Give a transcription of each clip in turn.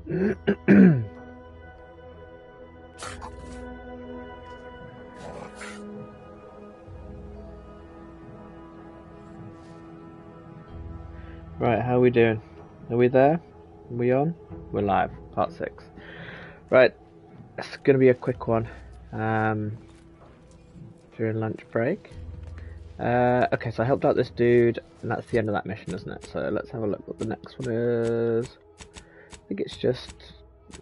Right, how are we doing? Are we there? Are we on? We're live, part 6. Right, it's going to be a quick one during lunch break. Okay, so I helped out this dude, and that's the end of that mission, isn't it? So let's have a look what the next one is. I think it's just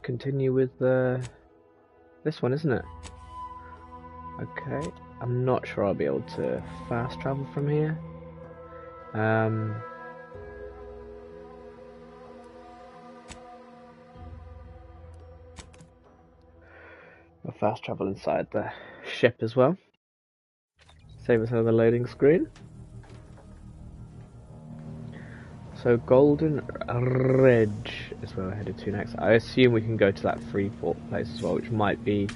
continue with this one, isn't it? Okay, I'm not sure I'll be able to fast travel from here. We'll fast travel inside the ship as well. Save us another loading screen. So Golden Ridge is where we're headed to next. I assume we can go to that Freeport place as well, which might be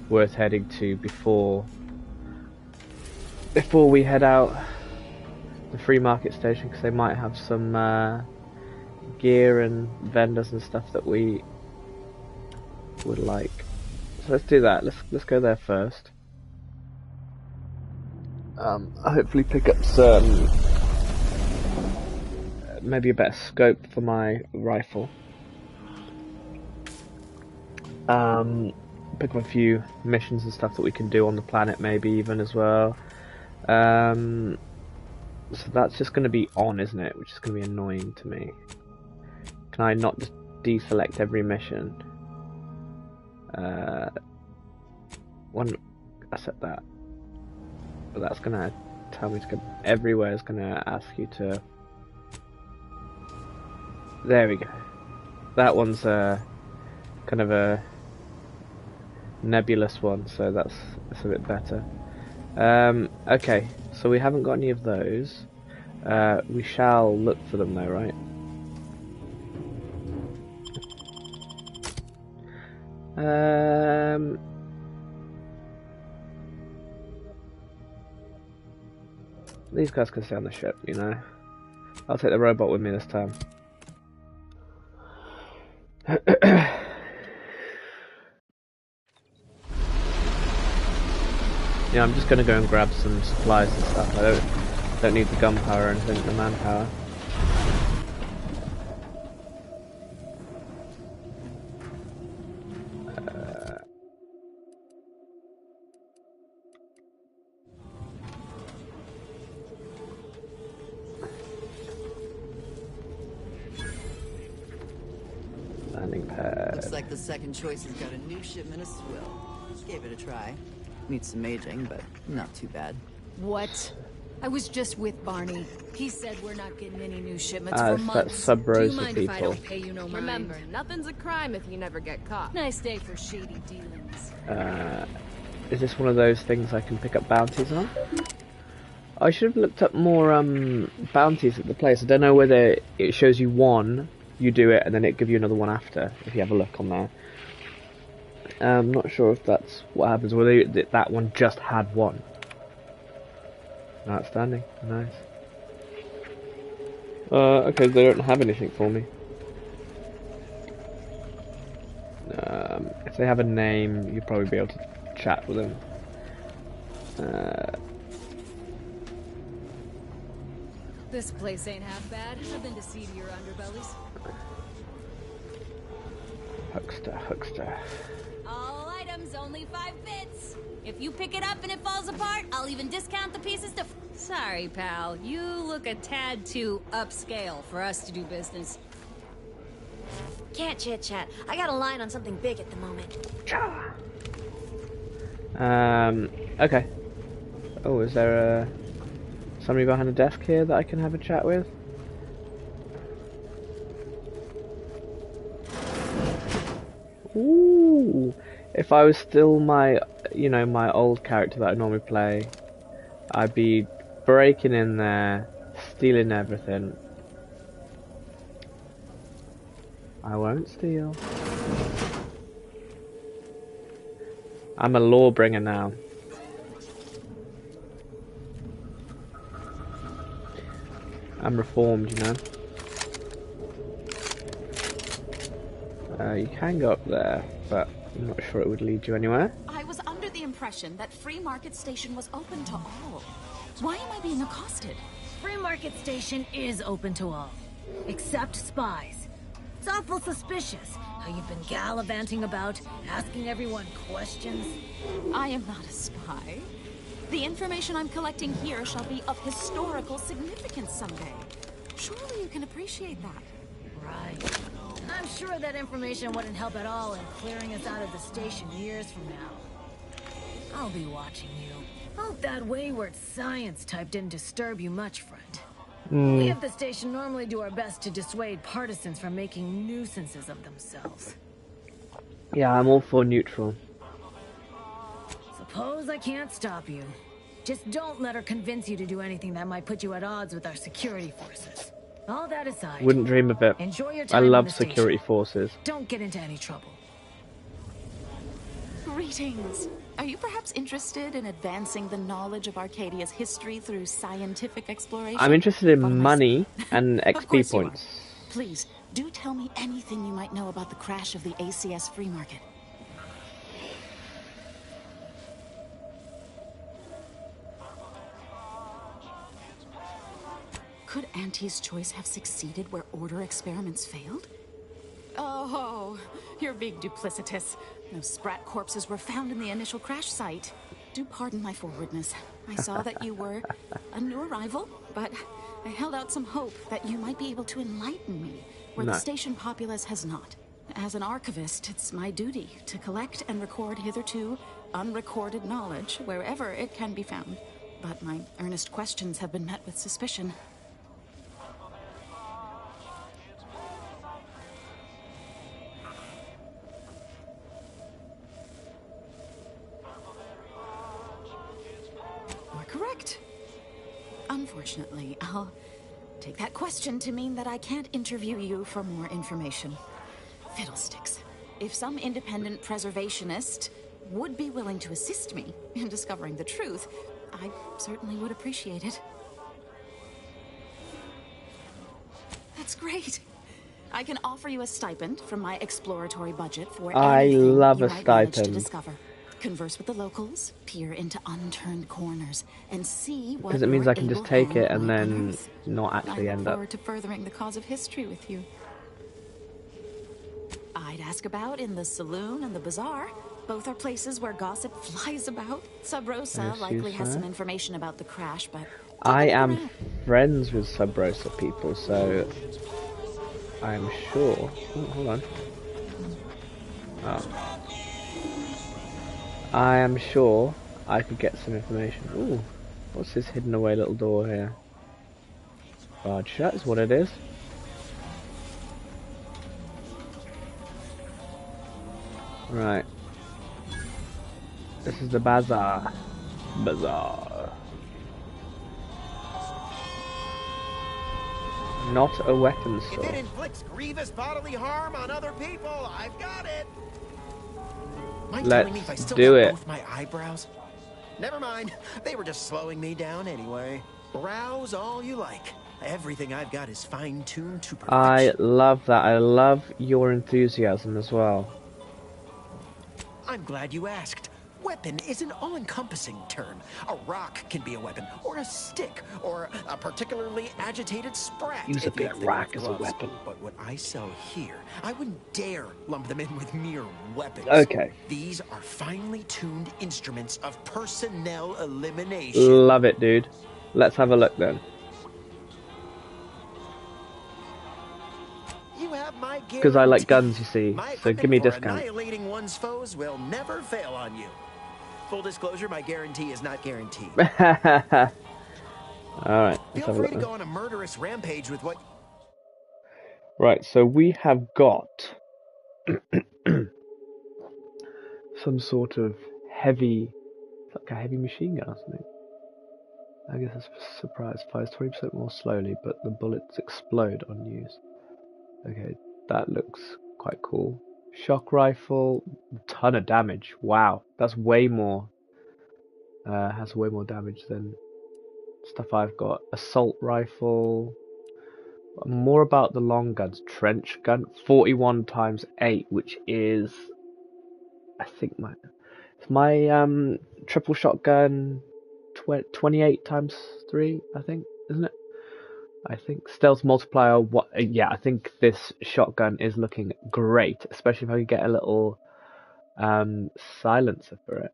worth heading to before we head out the free market station, because they might have some gear and vendors and stuff that we would like. So let's do that. Let's go there first. Hopefully pick up some, maybe a better scope for my rifle. Pick up a few missions and stuff that we can do on the planet, maybe even as well. So that's just going to be on, isn't it? Which is going to be annoying to me. Can I not just deselect every mission? One, I set that, but that's gonna tell me to go everywhere. Is gonna ask you to. There we go. That one's kind of a nebulous one, so that's a bit better. Okay, so we haven't got any of those. We shall look for them though, right? These guys can stay on the ship, you know. I'll take the robot with me this time. Yeah, I'm just gonna go and grab some supplies and stuff. I don't need the gunpowder or anything, the manpower. Landing pad. Looks like the second choice has got a new shipment of swill. Gave it a try. Needs some aging, but not too bad. What? I was just with Barney. He said we're not getting any new shipments for months. That's sub-rosa Do you mind people. if I don't pay you no mind? Remember, nothing's a crime if you never get caught. Nice day for shady dealings. Is this one of those things I can pick up bounties on? I should have looked up more bounties at the place. I don't know whether it shows you one, you do it, and then it gives you another one after, if you have a look on there. I'm not sure if that's what happens, whether that one just had one. Outstanding, nice. Okay, they don't have anything for me. If they have a name, you'll probably be able to chat with them. This place ain't half bad. Nothing to see to your underbellies. Huckster. All items, only 5 bits. If you pick it up and it falls apart, I'll even discount the pieces to... Sorry, pal. You look a tad too upscale for us to do business. Can't chit-chat. I got a line on something big at the moment. Okay. Oh, is there somebody behind the desk here that I can have a chat with? Ooh. If I was still my old character that I normally play, I'd be breaking in there, stealing everything. I won't steal. I'm a lawbringer now. I'm reformed, you know. You can go up there, but I'm not sure it would lead you anywhere. I was under the impression that Free Market Station was open to all. Why am I being accosted? Free Market Station is open to all, except spies. It's awful suspicious how you've been gallivanting about, asking everyone questions. I am not a spy. The information I'm collecting here shall be of historical significance someday. Surely you can appreciate that. Right. I'm sure that information wouldn't help at all in clearing us out of the station years from now. I'll be watching you. Hope that wayward science type didn't disturb you much, friend. We at the station normally do our best to dissuade partisans from making nuisances of themselves. Yeah, I'm all for neutral. Suppose I can't stop you. Just don't let her convince you to do anything that might put you at odds with our security forces. All that aside, Wouldn't dream of it. enjoy your I time in love the security station. forces. Don't get into any trouble. Greetings. Are you perhaps interested in advancing the knowledge of Arcadia's history through scientific exploration? I'm interested in Follow my money and Of XP course you are. points. Please, do tell me anything you might know about the crash of the ACS Free Market. Could Auntie's choice have succeeded where order experiments failed? Oh, you're being duplicitous. Those sprat corpses were found in the initial crash site. Do pardon my forwardness. I saw that you were a new arrival, but I held out some hope that you might be able to enlighten me, where No. the station populace has not. As an archivist, it's my duty to collect and record hitherto unrecorded knowledge wherever it can be found. But my earnest questions have been met with suspicion. You're correct. Unfortunately, I'll take that question to mean that I can't interview you for more information. Fiddlesticks. If some independent preservationist would be willing to assist me in discovering the truth, I certainly would appreciate it. That's great. I can offer you a stipend from my exploratory budget for I anything love you a might manage to stipend. discover. Converse with the locals, peer into unturned corners, and see what Because it means your I can just able take hand it and might then unearth. not I actually look end up. forward to furthering the cause of history with you. I'd ask about in the saloon and the bazaar. Both are places where gossip flies about. Sub Rosa Yes, likely you has some say. information about the crash, but I take a look am around. friends with Sub Rosa people, so I'm sure. Oh, hold on. Oh. I am sure I could get some information. Ooh, what's this hidden away little door here? Barred shut is what it is. Right. This is the bazaar. Bazaar. Not a weapons If store. it inflicts grievous bodily harm on other people, I've got it. Mind telling me if I Let's still do have it. both my eyebrows? Never mind. They were just slowing me down anyway. Browse all you like. Everything I've got is fine-tuned to perfection. I love that. I love your enthusiasm as well. I'm glad you asked. Weapon is an all-encompassing term. A rock can be a weapon, or a stick, or a particularly agitated sprat. Use a if bit they of fit rock with as a gloves. weapon. But what I sell here, I wouldn't dare lump them in with mere weapons. Okay. These are finely tuned instruments of personnel elimination. Love it, dude. Let's have a look then. You have my Because I like guarantee. guns, you see. My So give me a equipment for discount. annihilating one's foes will never fail on you. Full disclosure, my guarantee is not guaranteed. Alright, let's Feel have a free look to then. go on a murderous rampage with what... Right, so we have got some sort of heavy, it's like a heavy machine gun or something. I guess it's a surprise. Fires 20% more slowly, but the bullets explode on use. Okay, that looks quite cool. Shock rifle, ton of damage. Wow, that's way more. Has way more damage than stuff I've got. Assault rifle, More about the long guns. Trench gun, 41 times 8, which is, I think my triple shotgun, 28 times 3. I think, isn't it? I think stealth multiplier. What? Yeah, I think this shotgun is looking great, especially if I could get a little silencer for it.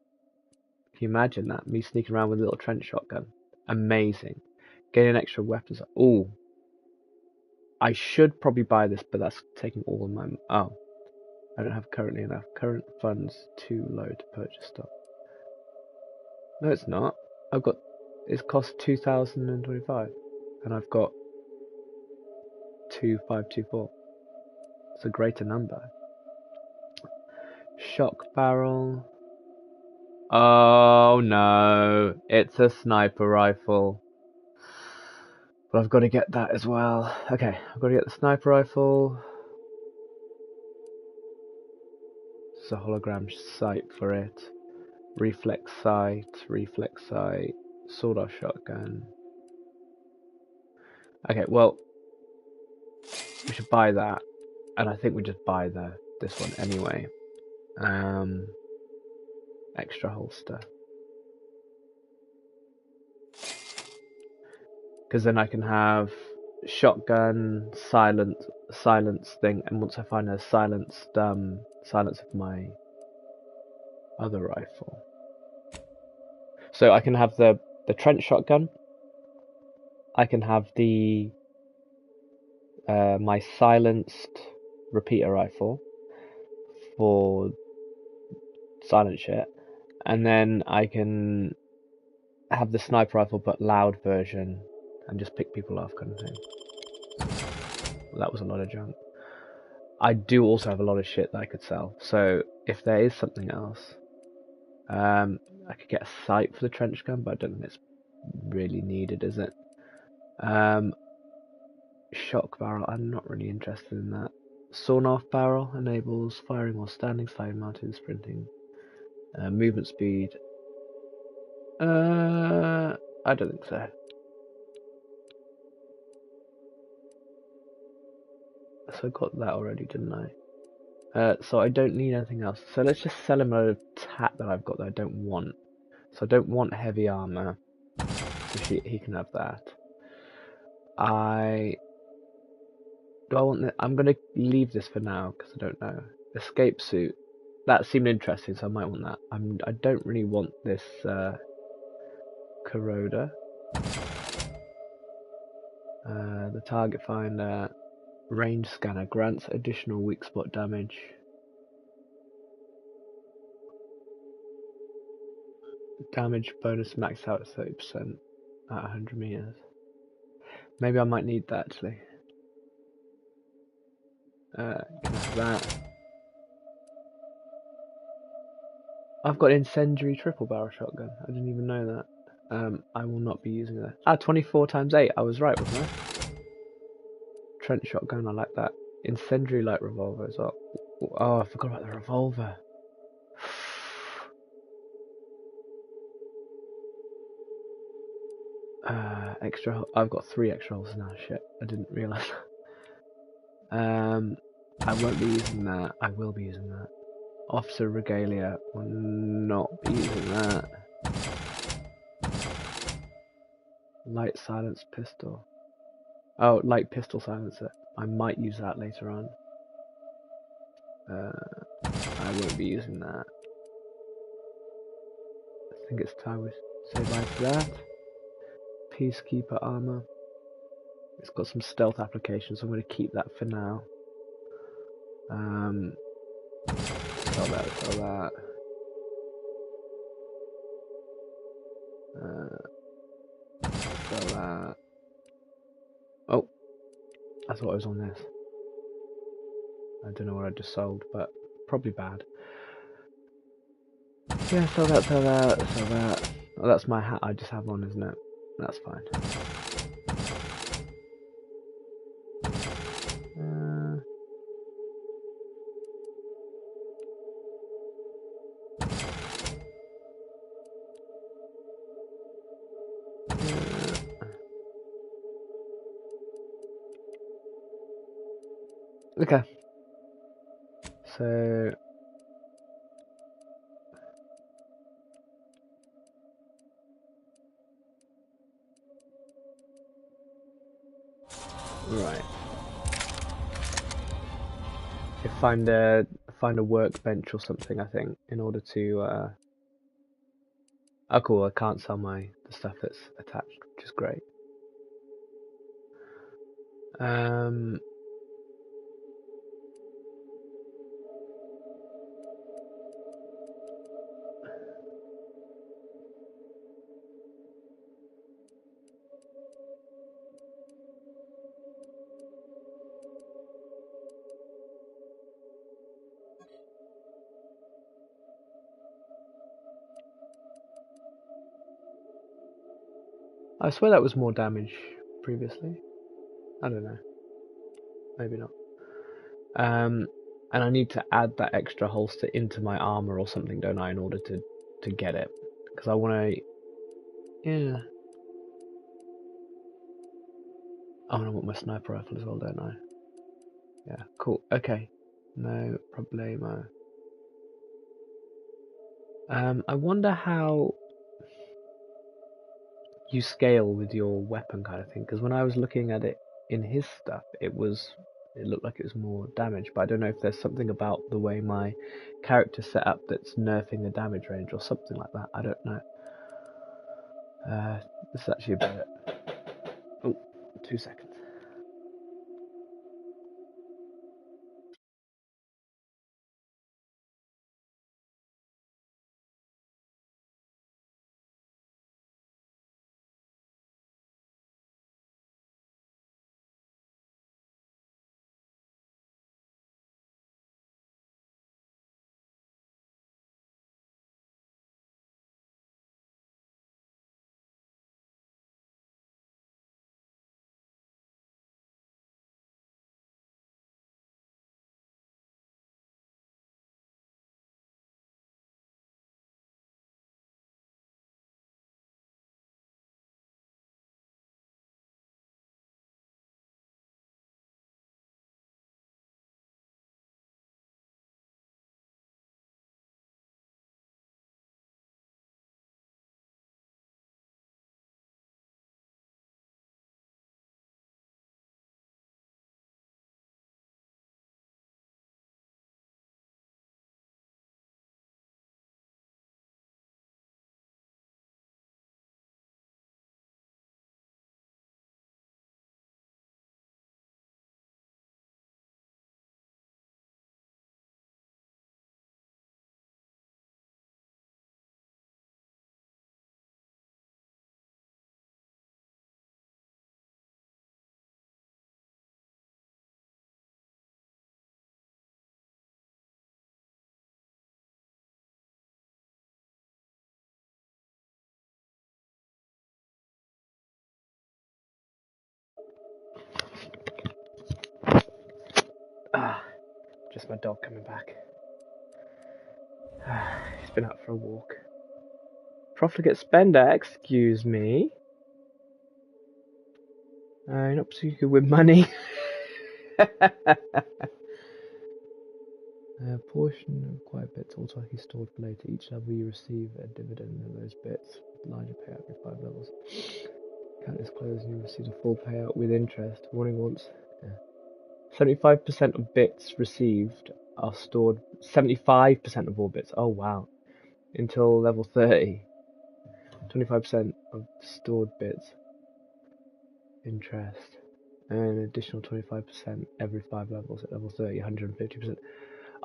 Can you imagine that? Me sneaking around with a little trench shotgun. Amazing. Getting extra weapons. Oh, I should probably buy this, but that's taking all of my. Oh, I don't have currently enough current funds too low to purchase stock. No, it's not. I've got. It's cost 2,025, and I've got 2,524. It's a greater number. Shock barrel. Oh no, it's a sniper rifle. But I've got to get that as well. Okay, I've got to get the sniper rifle. It's a hologram sight for it. Reflex sight, sawed-off shotgun. Okay, well, we should buy that, and I think we just buy this one anyway. Extra holster, because then I can have shotgun, silence thing, and once I find a silence of my other rifle, so I can have the trench shotgun. I can have the my silenced repeater rifle for silent shit, and then I can have the sniper rifle but loud version and just pick people off kind of thing. Well, that was a lot of junk. I do also have a lot of shit that I could sell, so if there is something else, I could get a sight for the trench gun, but I don't think it's really needed, is it? Shock barrel, I'm not really interested in that. Sawn-off barrel enables firing while standing, sliding, mounting, sprinting. Movement speed. I don't think so. So I got that already, didn't I? So I don't need anything else. So let's just sell him a tat that I've got that I don't want. So I don't want heavy armor. So he can have that. Do I want that? I'm going to leave this for now because I don't know. Escape suit. That seemed interesting, so I might want that. I don't really want this corroder. The target finder. Range scanner grants additional weak spot damage. Damage bonus maxed out at 30% at 100 meters. Maybe I might need that actually. Can I have that? I've got incendiary triple barrel shotgun. I didn't even know that. I will not be using that. 24 times 8. I was right, wasn't I? Trench shotgun. I like that. Incendiary light revolver as well. Oh, I forgot about the revolver. Extra. I've got 3 extra holes now. Shit, I didn't realise. I won't be using that. I will be using that. Officer regalia. Will not be using that. Light silence pistol. Oh, light pistol silencer. I might use that later on. I won't be using that. I think it's time we say bye to that. Peacekeeper armor. It's got some stealth applications, so I'm going to keep that for now. Sell that. Sell that. Oh, I thought I was on this. I don't know what I just sold, but probably bad. Yeah, sell that. Oh, that's my hat I just have on, isn't it? That's fine. Okay. So right. Find a workbench or something, I think, in order to oh cool, I can't sell the stuff that's attached, which is great. I swear that was more damage previously. I don't know. Maybe not. And I need to add that extra holster into my armor or something, don't I, in order to get it? Because I want to. Yeah. Oh, and I want my sniper rifle as well, don't I? Yeah. Cool. Okay. No problemo. I wonder how you scale with your weapon kind of thing. Because when I was looking at it in his stuff, it looked like it was more damage, but I don't know if there's something about the way my character's set up that's nerfing the damage range or something like that. I don't know. This is actually a bit. Oh, 2 seconds. Ah, just my dog coming back. He's been out for a walk. Profligate spender, excuse me. Not so good with money. A portion of acquired bits automatically stored for later. Each level you receive a dividend of those bits. Larger payout every 5 levels. Count is closed and you receive a full payout with interest. Warning once. Yeah. 75% of bits received are stored. 75% of all bits. Oh wow. Until level 30. 25% of stored bits. Interest. And an additional 25% every 5 levels at level 30. 150%.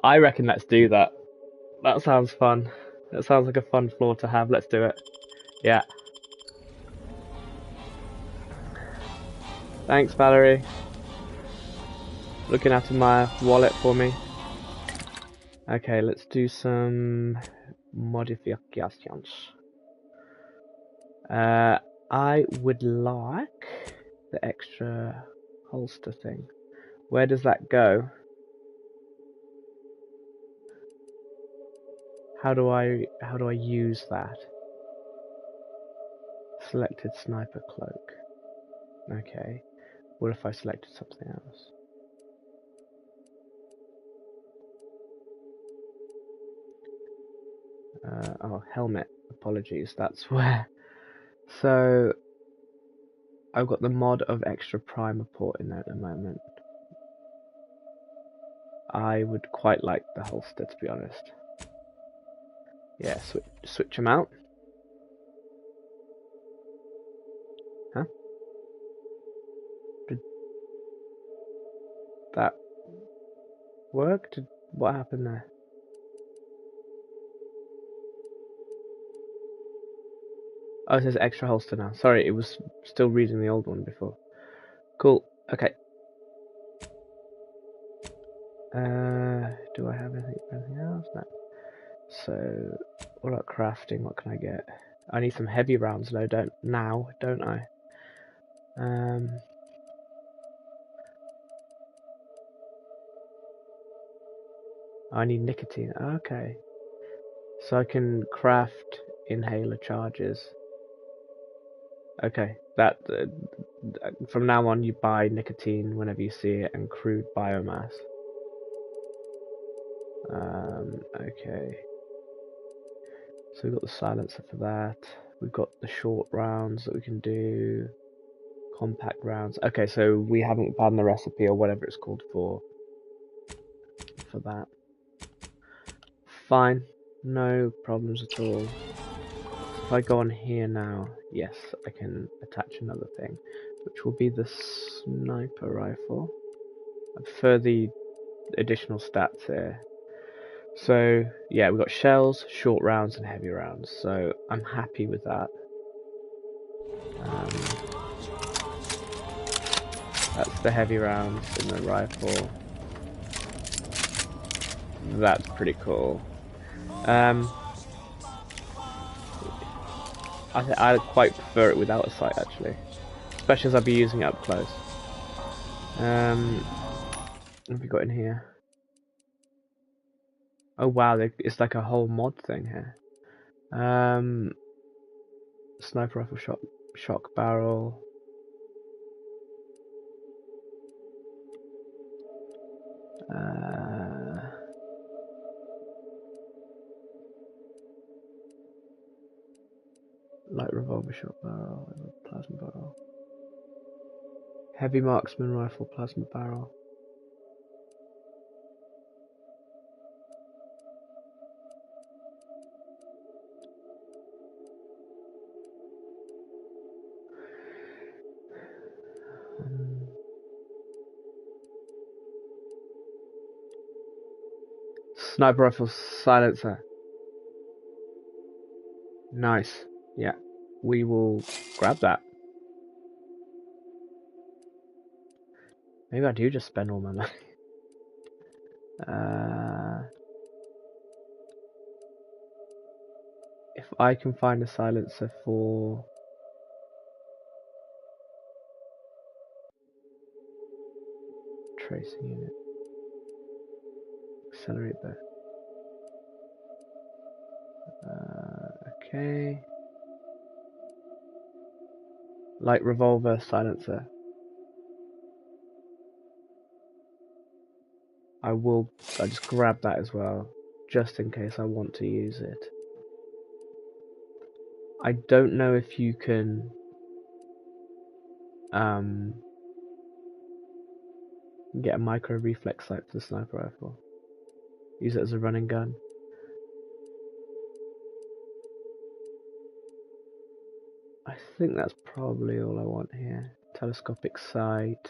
I reckon let's do that. That sounds fun. That sounds like a fun floor to have. Let's do it. Yeah. Thanks, Valerie. Looking after my wallet for me. Okay, let's do some modifications. I would like the extra holster thing. Where does that go? How do I use that? Selected sniper cloak. Okay. What if I selected something else? Oh, helmet. Apologies, that's where. So, I've got the mod of extra primer port in there at the moment. I would quite like the holster, to be honest. Yeah, switch them out. Huh? Did that work? What happened there? Oh, it says extra holster now. Sorry, it was still reading the old one before. Cool. Okay. Do I have anything else? No. So, what about crafting? What can I get? I need some heavy rounds though, don't I? I need nicotine. Okay. So I can craft inhaler charges. Okay, that from now on you buy nicotine whenever you see it and crude biomass. Okay. So we've got the silencer for that. We've got the short rounds that we can do. Compact rounds. Okay, so we haven't found the recipe or whatever it's called for that. Fine. No problems at all. If I go on here now, yes, I can attach another thing, which will be the sniper rifle. I prefer the additional stats here. So, yeah, we've got shells, short rounds, and heavy rounds, so I'm happy with that. That's the heavy rounds in the rifle. That's pretty cool. I quite prefer it without a sight, actually. Especially as I'll be using it up close. What have we got in here? Oh wow, it's like a whole mod thing here. Sniper rifle shock barrel. Light revolver shot barrel, plasma barrel. Heavy marksman rifle, plasma barrel. Sniper rifle silencer. Nice. Yeah, we will grab that. Maybe I do just spend all my money. If I can find a silencer for tracing unit, accelerate that. Okay. Light revolver silencer. I'll just grab that as well, just in case I want to use it. I don't know if you can get a micro reflex sight for the sniper rifle. Use it as a running gun. I think that's probably all I want here. Telescopic sight.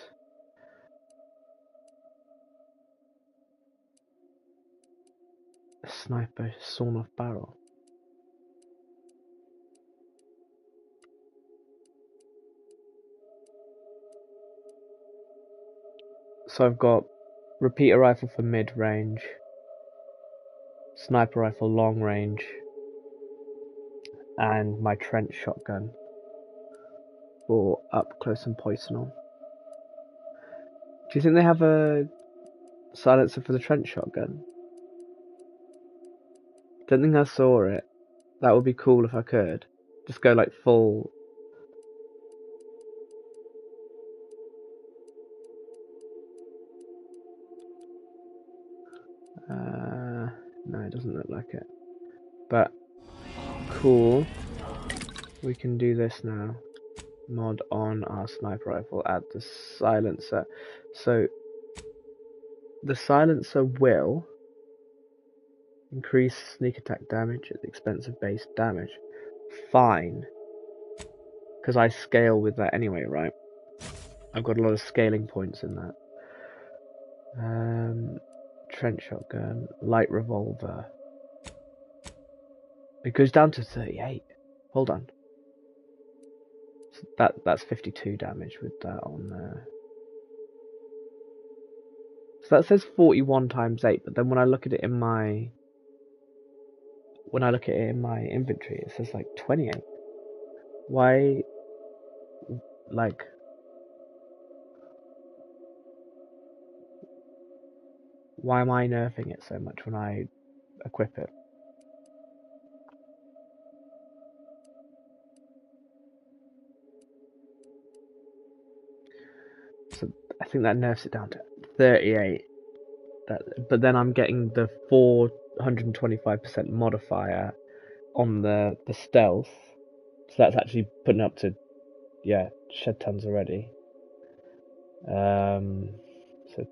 A sniper sawn off barrel. So I've got repeater rifle for mid range, sniper rifle long range, and my trench shotgun for up close and personal. Do you think they have a silencer for the trench shotgun? Don't think I saw it. That would be cool if I could. Just go like full. No, it doesn't look like it. But cool. We can do this now. Mod on our sniper rifle, add the silencer. So the silencer will increase sneak attack damage at the expense of base damage. Fine. Because I scale with that anyway, right? I've got a lot of scaling points in that. Trench shotgun, light revolver. It goes down to 38. Hold on. So that's 52 damage with that on there. So that says 41 times 8, but then when I look at it in my inventory, it says like 28. Why, like, why am I nerfing it so much when I equip it? So I think that nerfs it down to 38. But then I'm getting the 425% modifier on the stealth. So that's actually putting up to, yeah, shed tons already. So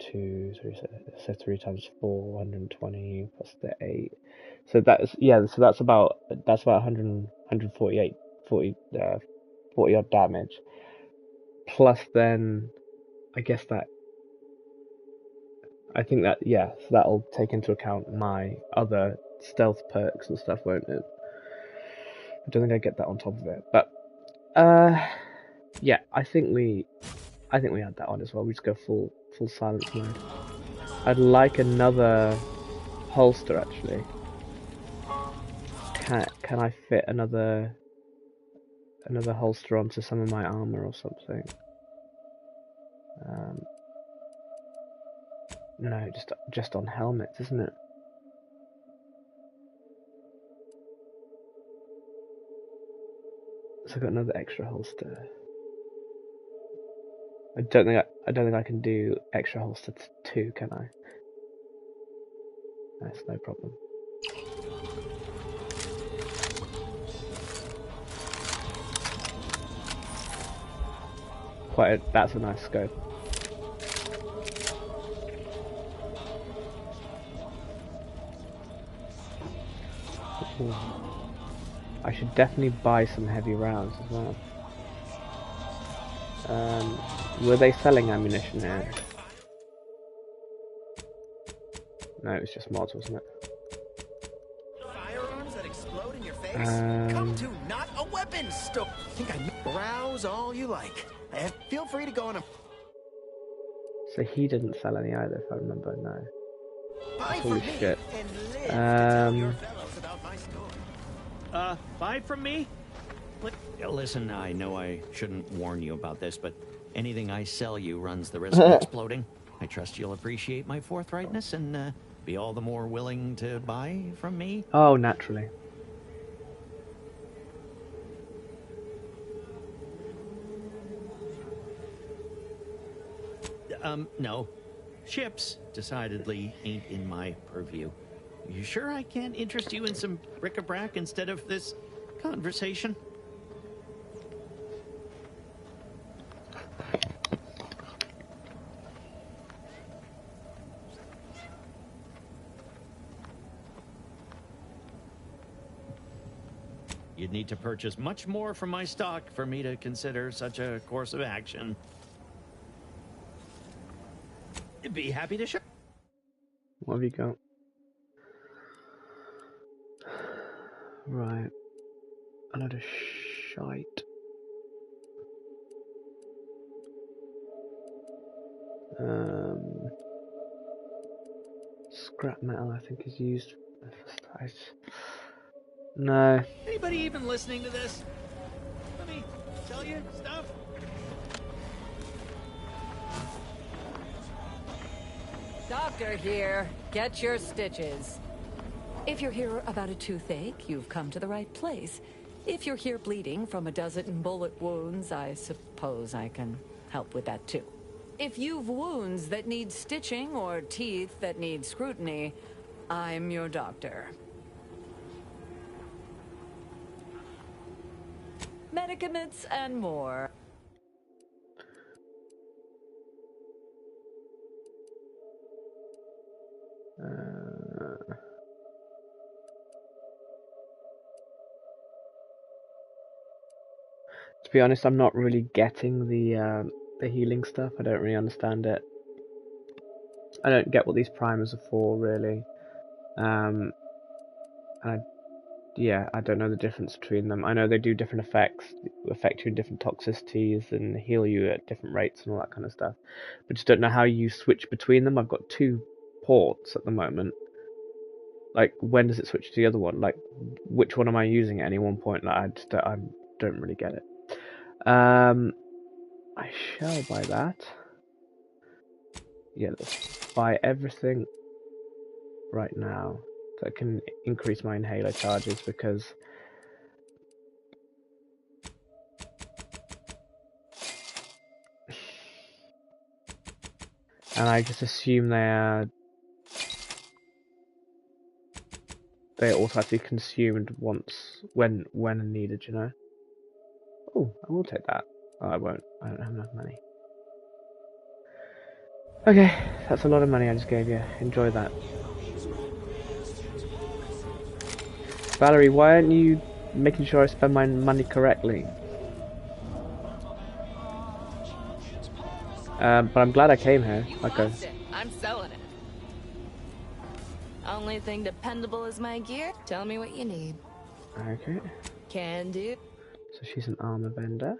3 times 4, 120 plus the 8. So that's, yeah, so that's about 100, 148, 40 odd damage. Plus then, I guess that, I think that, yeah, so that'll take into account my other stealth perks and stuff, won't it? I don't think I get that on top of it, but yeah, I think we add that on as well. We just go full silence mode. I'd like another holster actually. Can I fit another holster onto some of my armor or something? No, just on helmets, isn't it? So I've got another extra holster. I don't think I can do extra holster 2, can I? That's no problem. That's a nice scope. Ooh. I should definitely buy some heavy rounds as well. Were they selling ammunition here? No, it was just mods, wasn't it? Firearms that explode in your face? Come to not a weapons store. Think I browse all you like. And feel free to go on a. So he didn't sell any either, if I remember. No. Buy Holy from me shit. and live to tell your fellows about my store. Buy from me? Listen, I know I shouldn't warn you about this, but anything I sell you runs the risk of exploding. I trust you'll appreciate my forthrightness and be all the more willing to buy from me. Oh, naturally. No. Ships decidedly ain't in my purview. You sure I can't interest you in some bric-a-brac instead of this conversation? You'd need to purchase much more from my stock for me to consider such a course of action. Be happy to show. What have you got? Right. A lot of shite. Scrap metal, I think, is used. No. Anybody even listening to this? Let me tell you stuff. Doctor here. Get your stitches. If you're here about a toothache, you've come to the right place. If you're here bleeding from a dozen bullet wounds, I suppose I can help with that too. If you've wounds that need stitching or teeth that need scrutiny, I'm your doctor. medicaments, and more. To be honest, I'm not really getting the healing stuff. I don't really understand it. I don't get what these primers are for, really. And I don't know the difference between them. I know they do different effects, affect you in different toxicities, and heal you at different rates and all that kind of stuff. But just don't know how you switch between them. I've got 2 ports at the moment. Like, when does it switch to the other one? Like, which one am I using at any one point? Like, I don't really get it. I shall buy that. Yeah, let's buy everything right now that can increase my inhaler charges, because and I just assume they're automatically consumed once when needed, you know. Oh, I will take that. Oh, I won't. I don't have enough money. Okay, that's a lot of money I just gave you. Enjoy that. Valerie, why aren't you making sure I spend my money correctly? But I'm glad I came here. You Okay. lost it. I'm selling it. Only thing dependable is my gear. Tell me what you need. Okay. Can do. So she's an armor vendor.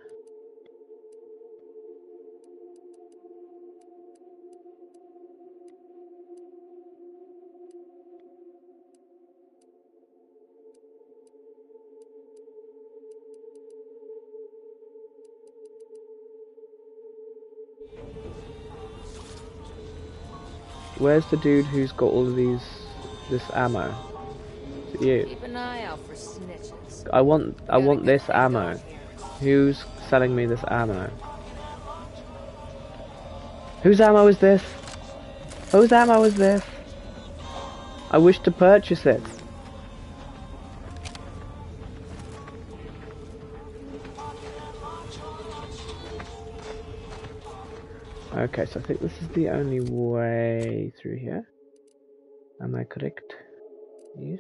Where's the dude who's got all of this ammo? Is it you? Keep an eye out for snitches. I want this ammo. Who's selling me this ammo? Whose ammo is this? Whose ammo is this? I wish to purchase it. Okay, so I think this is the only way through here. Am I correct? Yes.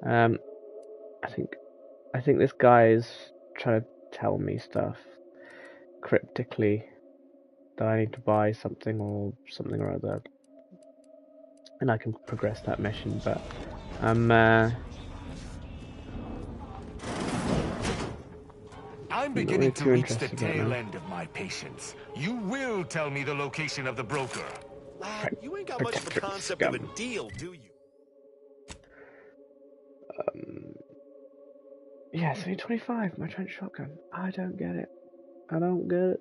I think this guy is trying to tell me stuff cryptically that I need to buy something or something or other, and I can progress that mission. But I'm beginning to reach the interested right tail now. end of my patience. You will tell me the location of the broker. Lad, you ain't got much of a concept of a deal, do you? Yeah, it's only 25. My trench shotgun. I don't get it. I don't get it.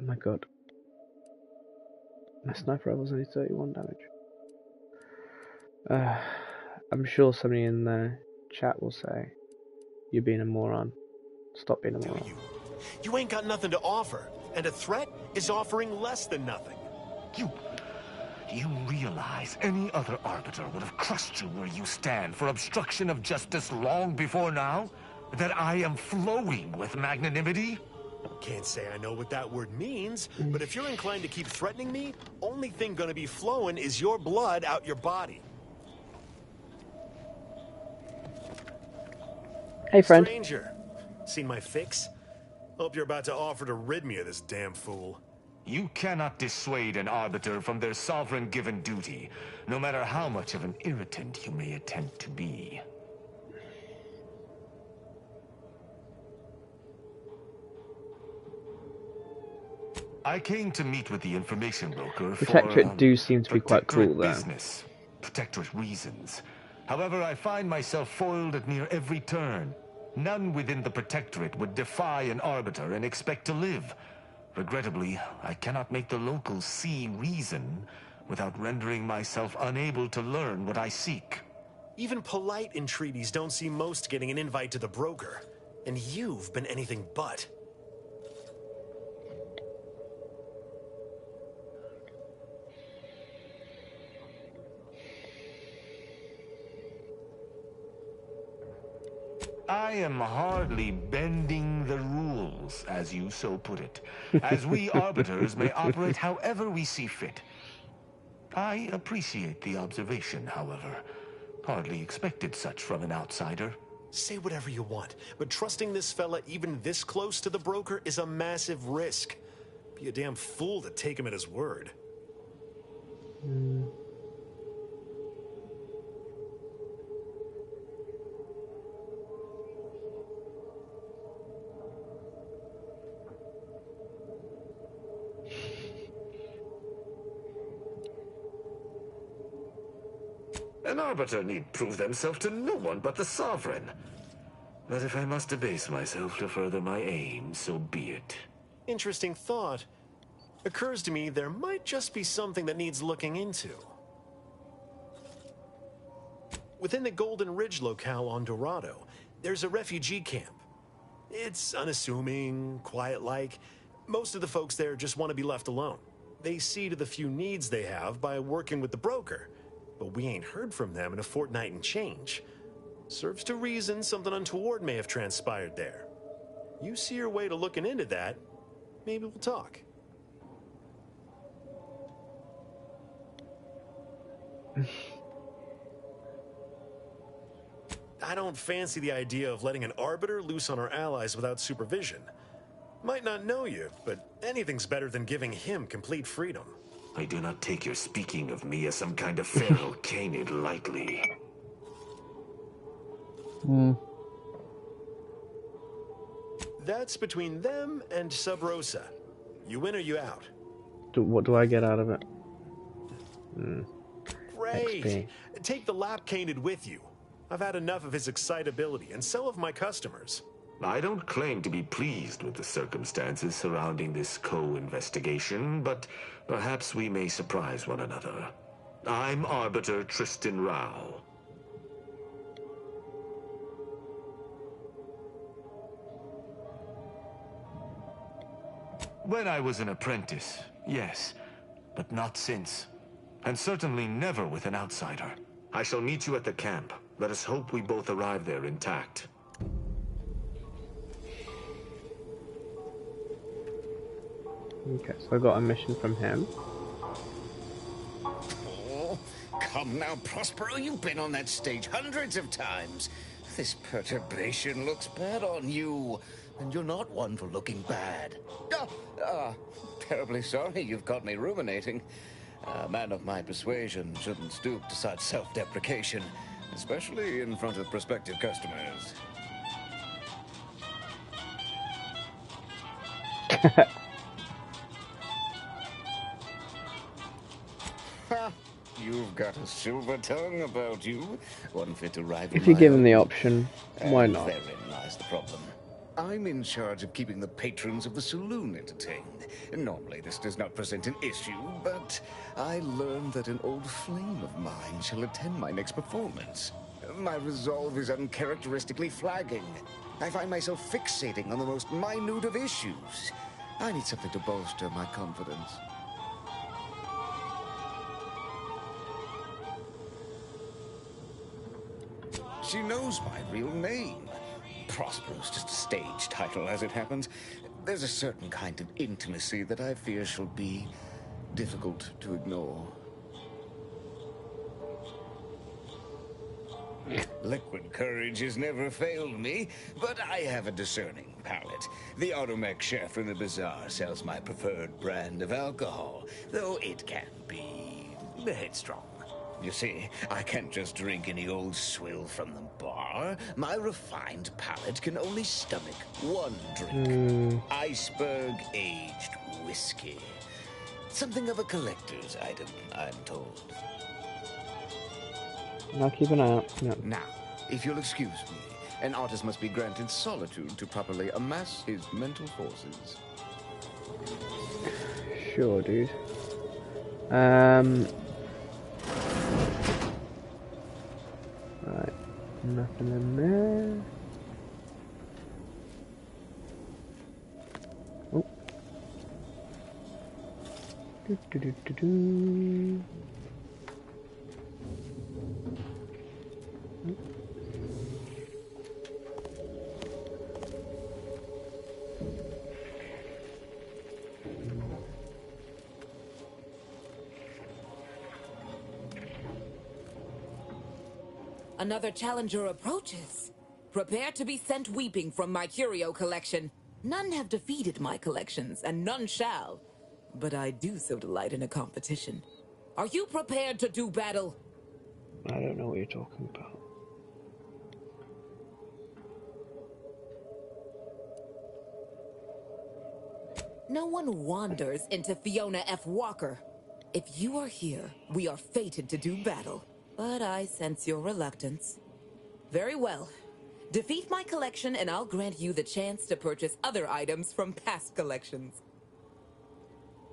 Oh my god. My sniper rifle's only 31 damage. I'm sure somebody in the chat will say, "You're being a moron. Stop being a moron." You ain't got nothing to offer, and a threat is offering less than nothing. You realize any other arbiter would have crushed you where you stand for obstruction of justice long before now? That I am flowing with magnanimity? Can't say I know what that word means, but if you're inclined to keep threatening me, only thing gonna be flowing is your blood out your body. Hey, friend. Stranger, seen my fix? Hope you're about to offer to rid me of this damn fool. You cannot dissuade an arbiter from their sovereign-given duty, no matter how much of an irritant you may attempt to be. I came to meet with the information broker Protectorate do seem to be quite cool, though. business, protectorate reasons. However, I find myself foiled at near every turn. None within the protectorate would defy an arbiter and expect to live. Regrettably, I cannot make the locals see reason without rendering myself unable to learn what I seek. Even polite entreaties don't see most getting an invite to the broker. And you've been anything but. I am hardly bending the rules, as you so put it, as we arbiters may operate however we see fit. I appreciate the observation, however. Hardly expected such from an outsider. Say whatever you want, but trusting this fella even this close to the broker is a massive risk. Be a damn fool to take him at his word. An arbiter need prove themselves to no one but the sovereign. But if I must debase myself to further my aim, so be it. Interesting thought. Occurs to me there might just be something that needs looking into. Within the Golden Ridge locale on Dorado, there's a refugee camp. It's unassuming, quiet-like. Most of the folks there just want to be left alone. They see to the few needs they have by working with the broker. But we ain't heard from them in a fortnight and change. Serves to reason something untoward may have transpired there. You see your way to looking into that, maybe we'll talk. I don't fancy the idea of letting an arbiter loose on our allies without supervision. Might not know you, but anything's better than giving him complete freedom. I do not take your speaking of me as some kind of feral canid lightly. That's between them and Sub Rosa. You in or you out? What do I get out of it? Great! XP. Take the lap canid with you. I've had enough of his excitability, and so have my customers. I don't claim to be pleased with the circumstances surrounding this co-investigation, but perhaps we may surprise one another. I'm Arbiter Tristan Rao. When I was an apprentice, yes, but not since. And certainly never with an outsider. I shall meet you at the camp. Let us hope we both arrive there intact. Okay, so I got a mission from him. Oh, come now, Prospero, you've been on that stage hundreds of times. This perturbation looks bad on you, and you're not one for looking bad. Terribly sorry you've got me ruminating. A man of my persuasion shouldn't stoop to such self-deprecation, especially in front of prospective customers. You've got a silver tongue about you, one fit to rival. If you give him the option, why not? Therein lies the problem. I'm in charge of keeping the patrons of the saloon entertained. Normally this does not present an issue, but I learned that an old flame of mine shall attend my next performance. My resolve is uncharacteristically flagging. I find myself fixating on the most minute of issues. I need something to bolster my confidence. She knows my real name. Prospero's just a stage title, as it happens. There's a certain kind of intimacy that I fear shall be difficult to ignore. Liquid courage has never failed me, but I have a discerning palate. The automech chef in the bazaar sells my preferred brand of alcohol, though it can be headstrong. You see, I can't just drink any old swill from the bar. My refined palate can only stomach one drink. Iceberg-aged whiskey. Something of a collector's item, I'm told. I'll keep an eye out. Yeah. Now, if you'll excuse me, an artist must be granted solitude to properly amass his mental forces. Sure, dude. Right, nothing in there. Oh. Do. Another challenger approaches. Prepare to be sent weeping from my curio collection. None have defeated my collections, and none shall. But I do so delight in a competition. Are you prepared to do battle? I don't know what you're talking about. No one wanders into Fiona F. Walker. If you are here, we are fated to do battle. But I sense your reluctance. Very well. Defeat my collection and I'll grant you the chance to purchase other items from past collections.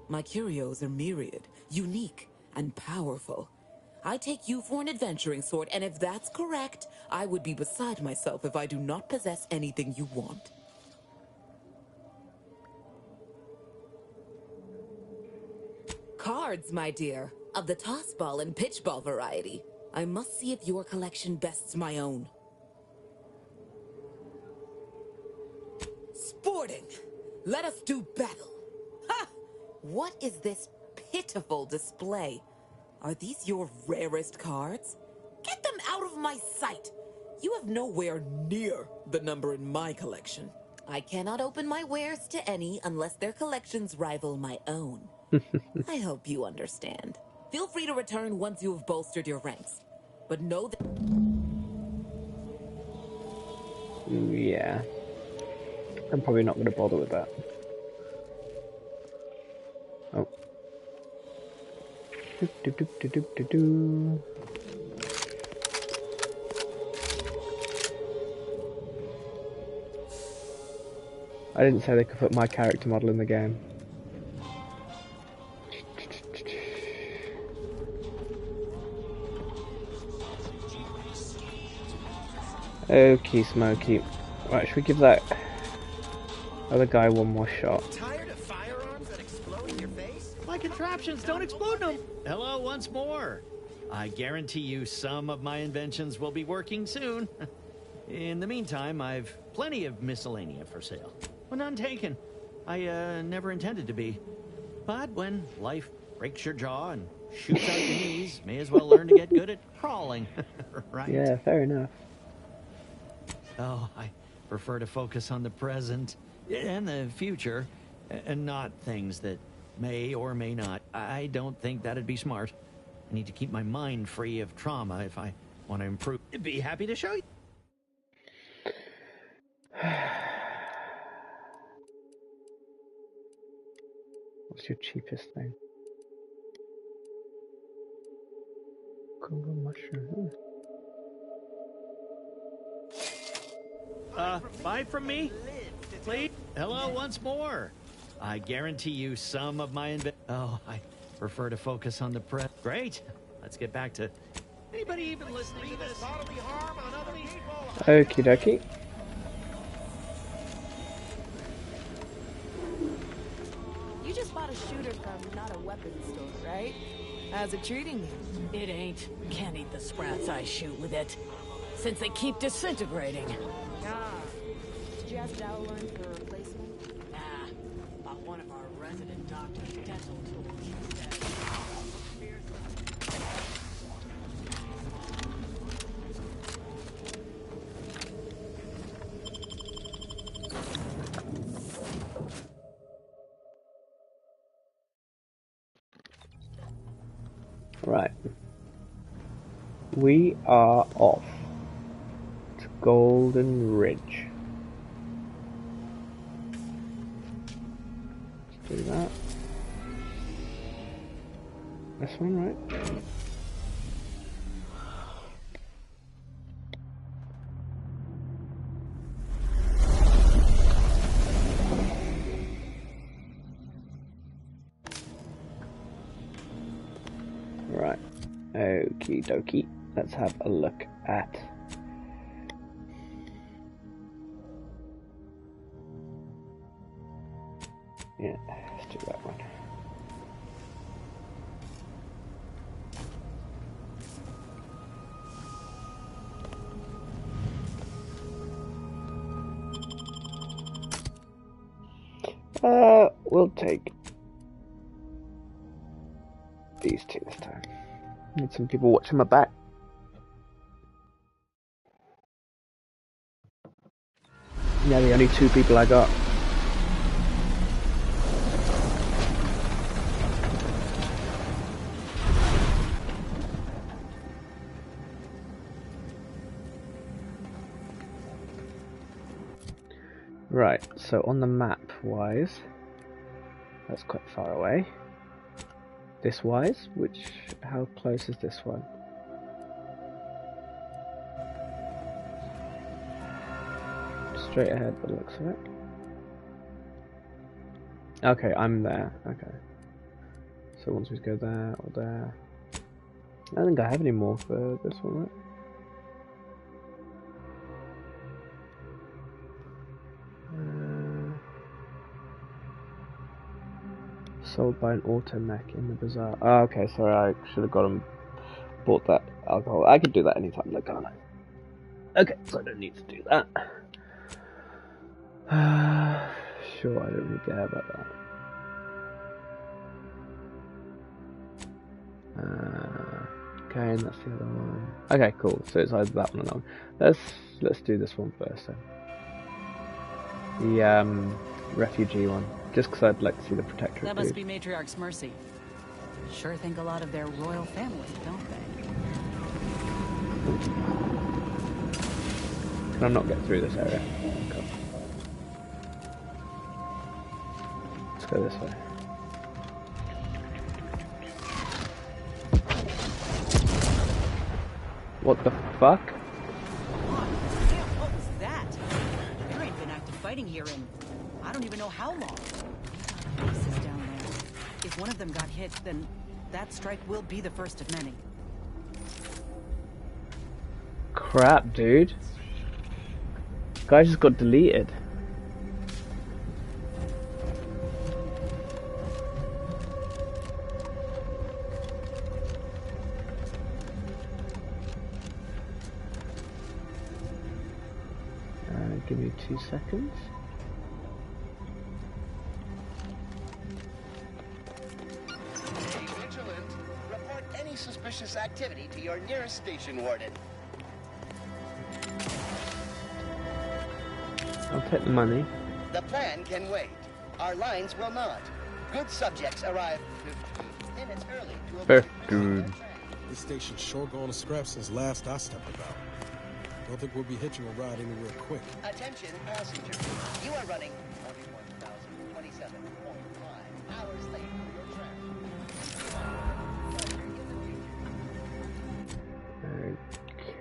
My curios are myriad, unique, and powerful. I take you for an adventuring sort, and if that's correct, I would be beside myself if I do not possess anything you want. Cards, my dear, of the toss ball and pitch ball variety. I must see if your collection bests my own. Sporting! Let us do battle! Ha! What is this pitiful display? Are these your rarest cards? Get them out of my sight! You have nowhere near the number in my collection. I cannot open my wares to any unless their collections rival my own. I hope you understand. Feel free to return once you have bolstered your ranks. But know that... Yeah. I'm probably not going to bother with that. Oh. I didn't say they could put my character model in the game. Okie smoky. Right, should we give that other guy one more shot? Tired of firearms that explode in your face? My contraptions don't explode them. Hello once more. I guarantee you some of my inventions will be working soon. In the meantime, I've plenty of miscellanea for sale. Well, none taken. I never intended to be. But when life breaks your jaw and shoots out your knees, may as well learn to get good at crawling, right? Yeah, fair enough. Oh, I prefer to focus on the present and the future, and not things that may or may not. I don't think that'd be smart. I need to keep my mind free of trauma if I want to improve. Be happy to show you. What's your cheapest thing? Congo mushroom. Buy from me, please. Hello once more. I guarantee you some of my Oh, I prefer to focus on the Great. Let's get back to... Anybody even listening to this? Okie dokie. You just bought a shooter from not a weapons store, right? How's it treating you? It ain't. Can't eat the sprats I shoot with it. Since they keep disintegrating. Ah. Did you ask Dowline for a replacement? Nah. Bought one of our resident doctor's dental tools. Right. We are off to Golden Ridge. Let's do that. This one, right? Right. Okie dokie. Let's have a look at let's do that one. We'll take these two this time. Need some people watching my back. Yeah, the only 2 people I got. Right, so on the map wise, that's quite far away. This wise, how close is this one? Straight ahead by the looks of it. Okay, I'm there, okay. So once we go there or there. I don't think I have any more for this one, right? Sold by an auto mech in the bazaar. Oh, okay, sorry, I should have bought that alcohol. I could do that anytime, like, can't I? Okay, so I don't need to do that. Sure, I don't really care about that. Okay, and that's the other one. Okay, cool. So it's either that one or that one. Let's do this one first then. The refugee one, just because I'd like to see the protectorate. That must be Matriarch's Mercy. Sure think a lot of their royal family, don't they? Can I not get through this area? Okay. Let's go this way. What the fuck? What was that? There ain't been active fighting here in I don't even know how long. Bases down there. If one of them got hit, then that strike will be the first of many. Crap, dude. Guy just got deleted. Give me 2 seconds. Stay vigilant. Report any suspicious activity to your nearest station warden. I'll take the money. The plan can wait. Our lines will not. Good subjects arrive 15 minutes early to avoid... Dude. This station's sure gone to scrap since last I stepped about. Don't think we'll be hitching a ride anywhere quick. Attention passengers. You are running 41,027.5 hours late for your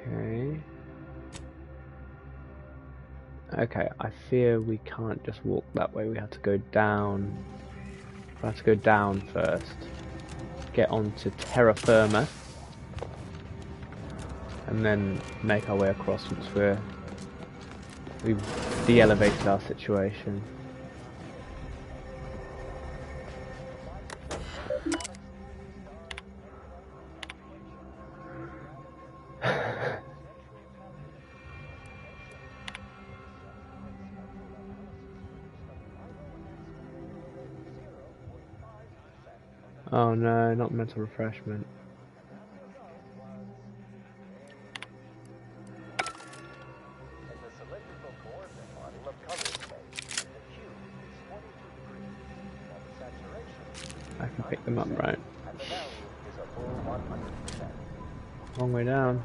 travel. Okay, I fear we can't just walk that way. We have to go down. We have to go down first. Get onto terra firma. And then make our way across once we've de-elevated our situation. Oh no, not mental refreshment. I can pick them up, right? Long way down.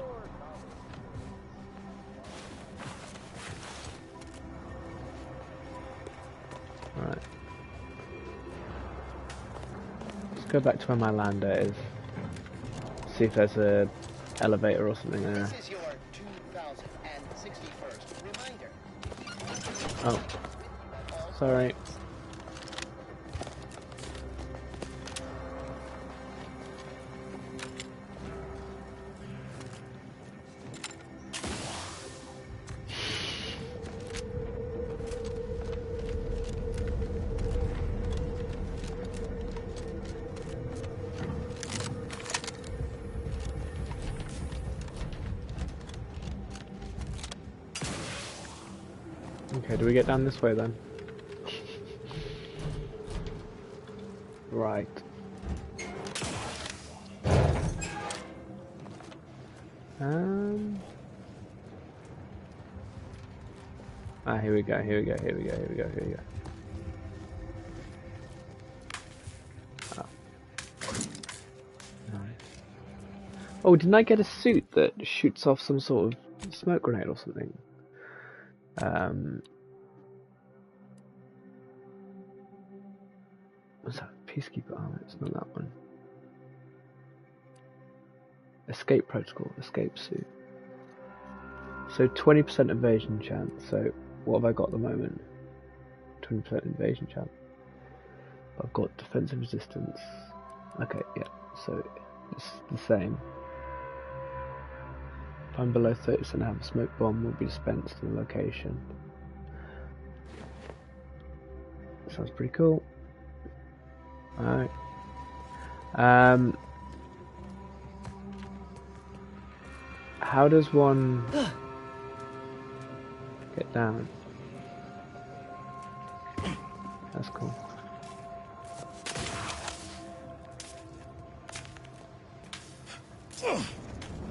Right. Let's go back to where my lander is. See if there's a elevator or something there. This is your 2061st reminder. Oh. Sorry. Okay, do we get down this way then? Right. Ah, here we go, here we go, here we go, here we go, here we go. Oh, didn't I get a suit that shoots off some sort of smoke grenade or something? What's that? Peacekeeper armor? It's not that one. Escape protocol, escape suit. So 20% evasion chance. So what have I got at the moment? 20% invasion chance. I've got defensive resistance. Okay, yeah. So it's the same. If I'm below 30%, I have a smoke bomb will be dispensed in the location. Sounds pretty cool. Alright. How does one get down? That's cool.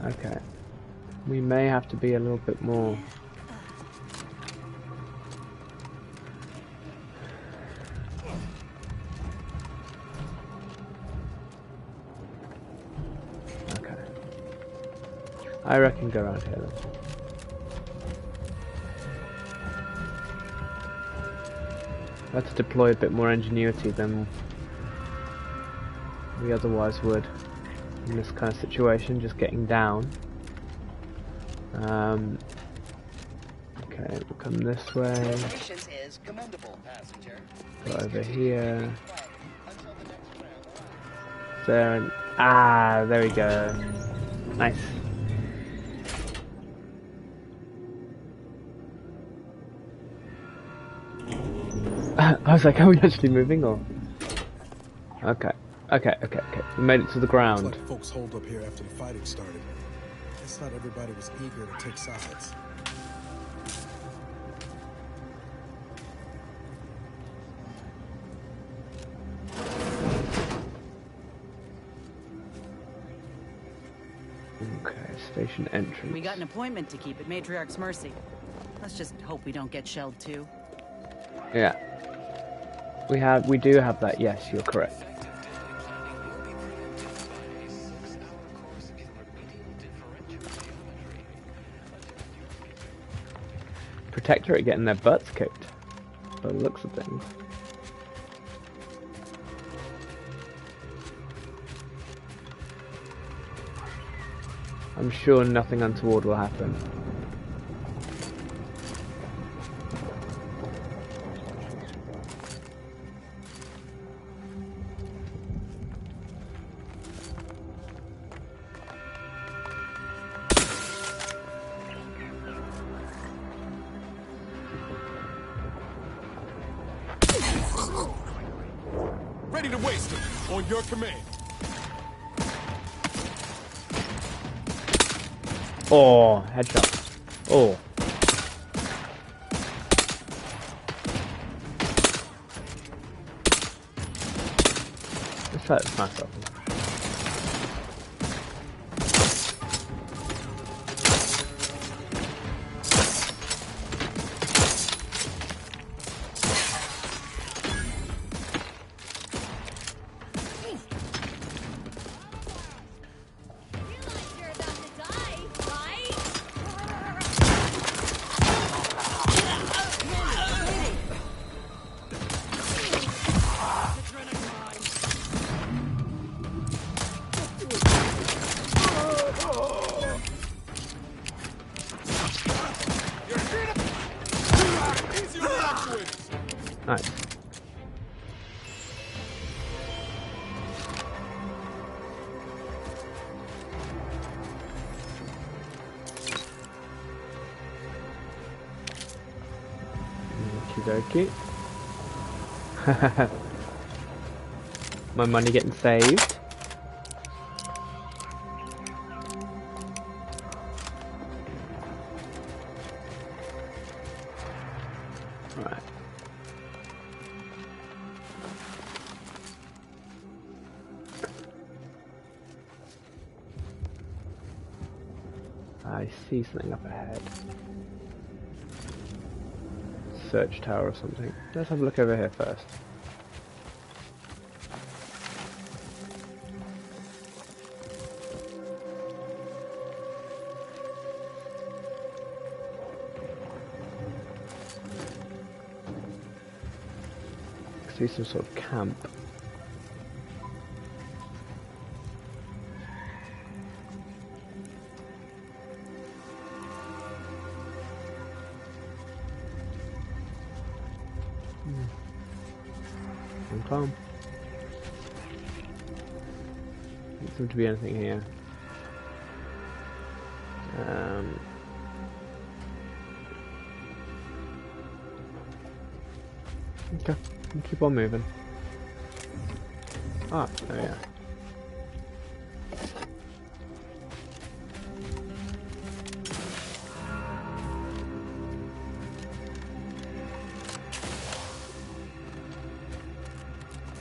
Okay. We may have to be a little bit more. Okay. I reckon go around here then. We have to deploy a bit more ingenuity than we otherwise would in this kind of situation, just getting down. Okay, we'll come this way. Go over here. There and there we go. Nice. I was like, are we actually moving or? Okay. Okay. We made it to the ground. Looks like folks holed up here after the fighting started. Guess not everybody was eager to take sides. Okay, station entrance. We got an appointment to keep at Matriarch's Mercy. Let's just hope we don't get shelled too. Yeah. We do have that, yes, you're correct. Protectorate getting their butts kicked, by the looks of things. I'm sure nothing untoward will happen. Ready to waste it, on your command. Oh, headshot. Oh. Let's try to smash up. Nice. Okie dokie. My money getting saved. Right. I see something up ahead. search tower or something. Let's have a look over here first. See some sort of camp. Calm. Doesn't seem to be anything here. Okay, we'll keep on moving. Ah, oh yeah.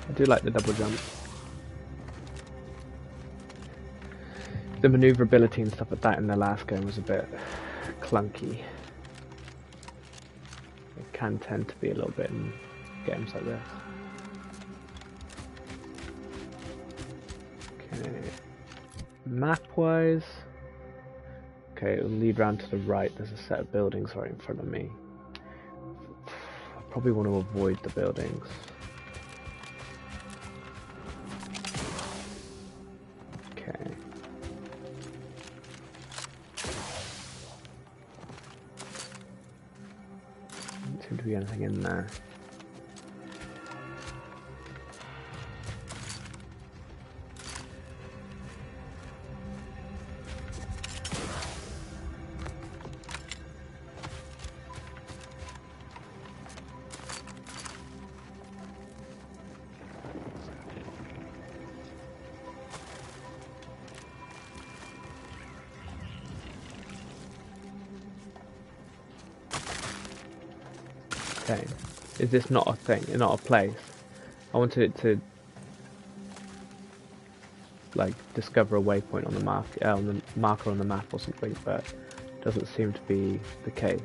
I do like the double jump. The maneuverability and stuff like that in the last game was a bit clunky. It can tend to be a little bit in games like this. Okay. Map-wise, okay, it'll lead round to the right. There's a set of buildings right in front of me. I probably want to avoid the buildings. Be anything in there. Okay, is this not a thing, not a place? I wanted it to like discover a waypoint on the marker on the map or something, but it doesn't seem to be the case.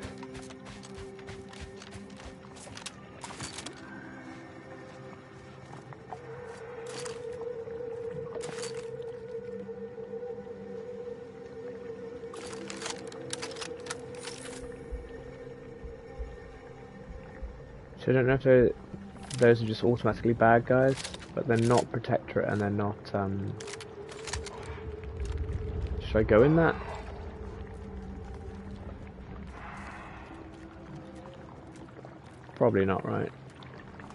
So I don't know if those are just automatically bad guys, but they're not Protectorate and they're not, should I go in that? Probably not, right?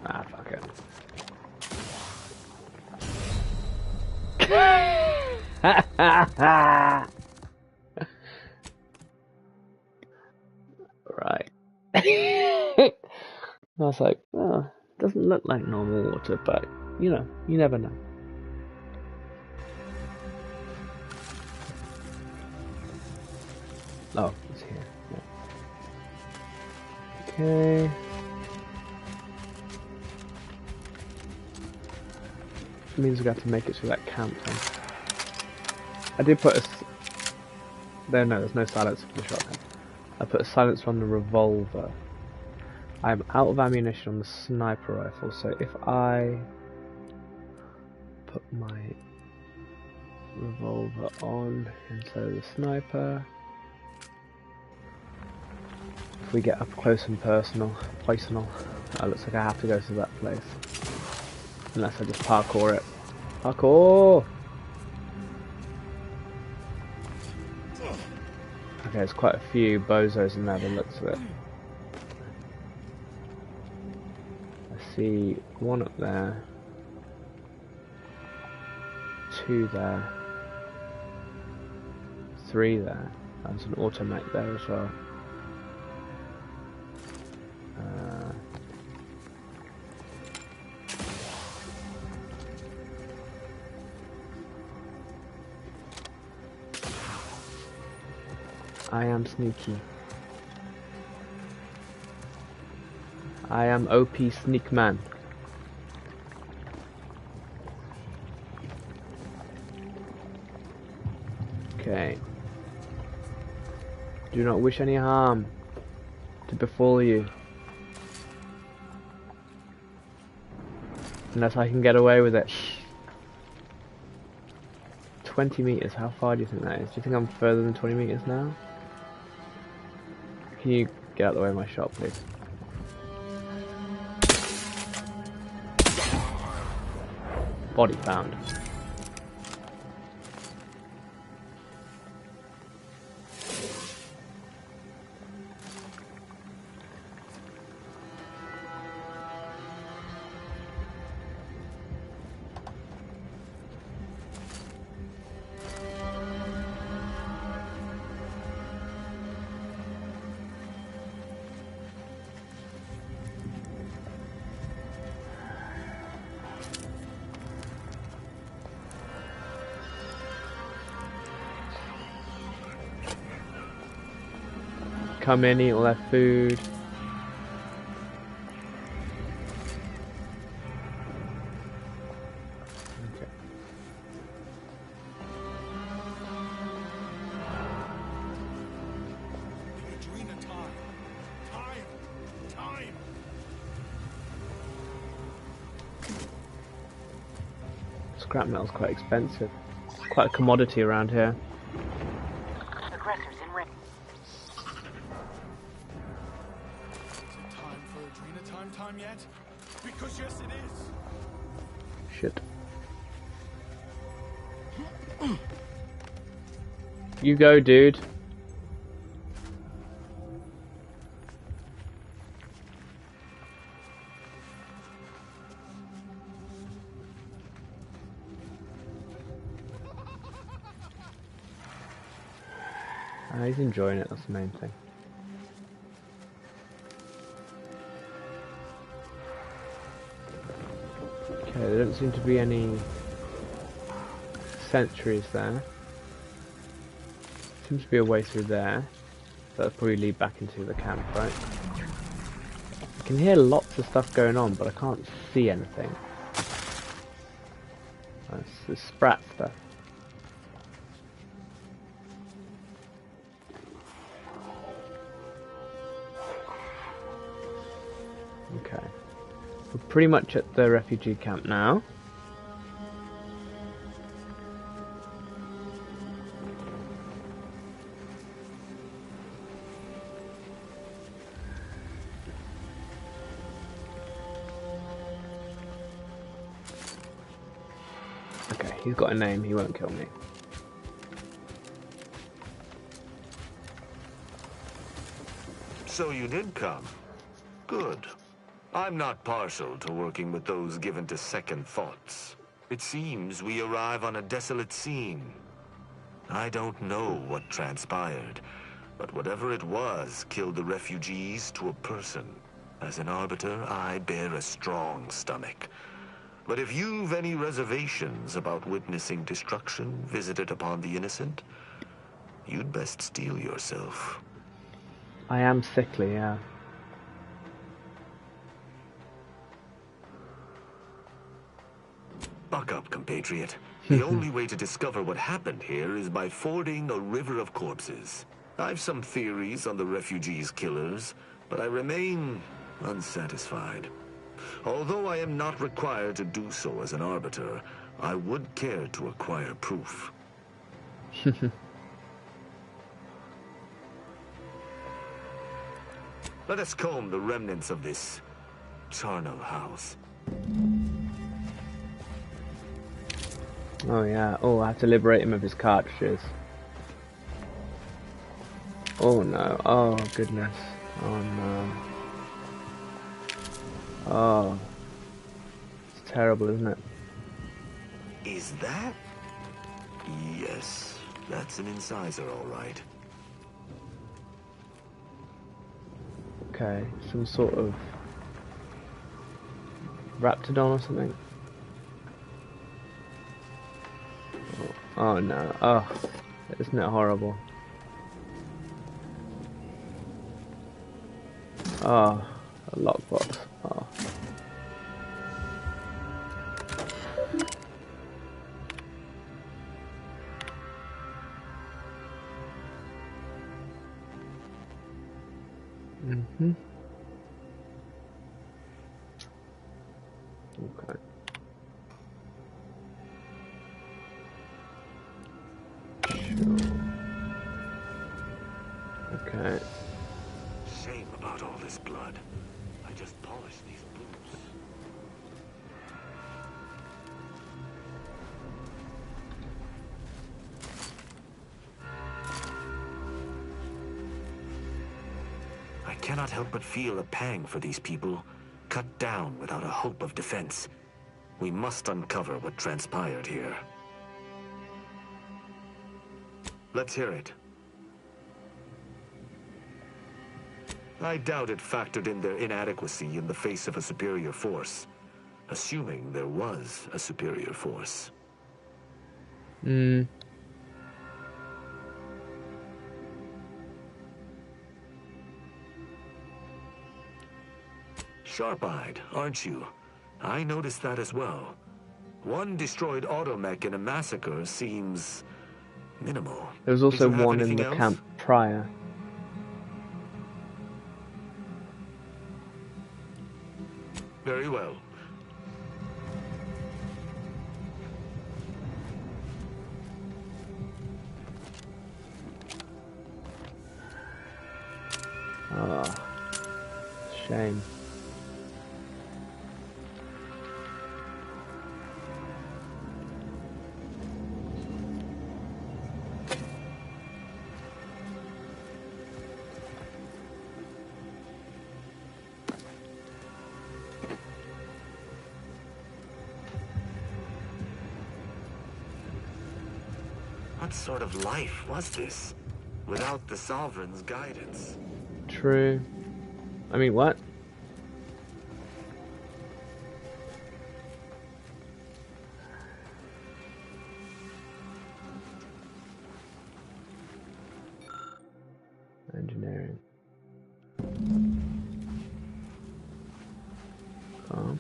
Ah, fuck it. Right. I was like, oh, it doesn't look like normal water, but, you know, you never know. Oh, it's here. Yeah. Okay. It means we have to make it through that camp then. I did put a... there's no silencer for the shotgun. I put a silencer on the revolver. I'm out of ammunition on the sniper rifle, so if I put my revolver on instead of the sniper, if we get up close and personal, it looks like I have to go to that place. Unless I just parkour it. Parkour! Okay, there's quite a few bozos in there that looks of it. I see one up there. 2 there. 3 there. There's an automech there as well. I am sneaky. I am OP Sneak Man. Okay. Do not wish any harm to befall you. Unless I can get away with it. 20 meters, how far do you think that is? Do you think I'm further than 20 meters now? Can you get out of the way of my shot, please? Body found. Come in, eat all their food. Okay. Scrap metal's quite expensive. Quite a commodity around here. Aggressors in range. Time yet? Because yes, it is. Shit. You go, dude. He's enjoying it, that's the main thing. Okay, there don't seem to be any sentries there. Seems to be a way through there. That'll probably lead back into the camp, right? I can hear lots of stuff going on, but I can't see anything. That's the sprat stuff. Okay. We're pretty much at the refugee camp now. Okay, he's got a name, he won't kill me. So you did come. Good. I'm not partial to working with those given to second thoughts. It seems we arrive on a desolate scene. I don't know what transpired, but whatever it was killed the refugees to a person. As an arbiter, I bear a strong stomach. But if you've any reservations about witnessing destruction visited upon the innocent, you'd best steel yourself. I am sickly, yeah. Buck up, compatriot. The only way to discover what happened here is by fording a river of corpses. I've some theories on the refugees' killers, but I remain unsatisfied. Although I am not required to do so as an arbiter, I would care to acquire proof. Let us comb the remnants of this charnel house. Oh yeah, oh, I have to liberate him of his cartridges. Oh no, oh goodness, oh no. Oh, it's terrible, isn't it? Is that? Yes, that's an incisor, all right. Okay, some sort of raptidon or something. Oh no, oh, isn't it horrible? Oh, a lockbox, oh. Okay. cannot help but feel a pang for these people, cut down without a hope of defense. We must uncover what transpired here. Let's hear it. I doubt it factored in their inadequacy in the face of a superior force. Assuming there was a superior force. Sharp-eyed, aren't you? I noticed that as well. One destroyed automech in a massacre seems minimal. There was also one in the camp prior. Very well. Ah, shame. What sort of life was this, without the Sovereign's guidance? True. I mean, what? Engineering. Calm.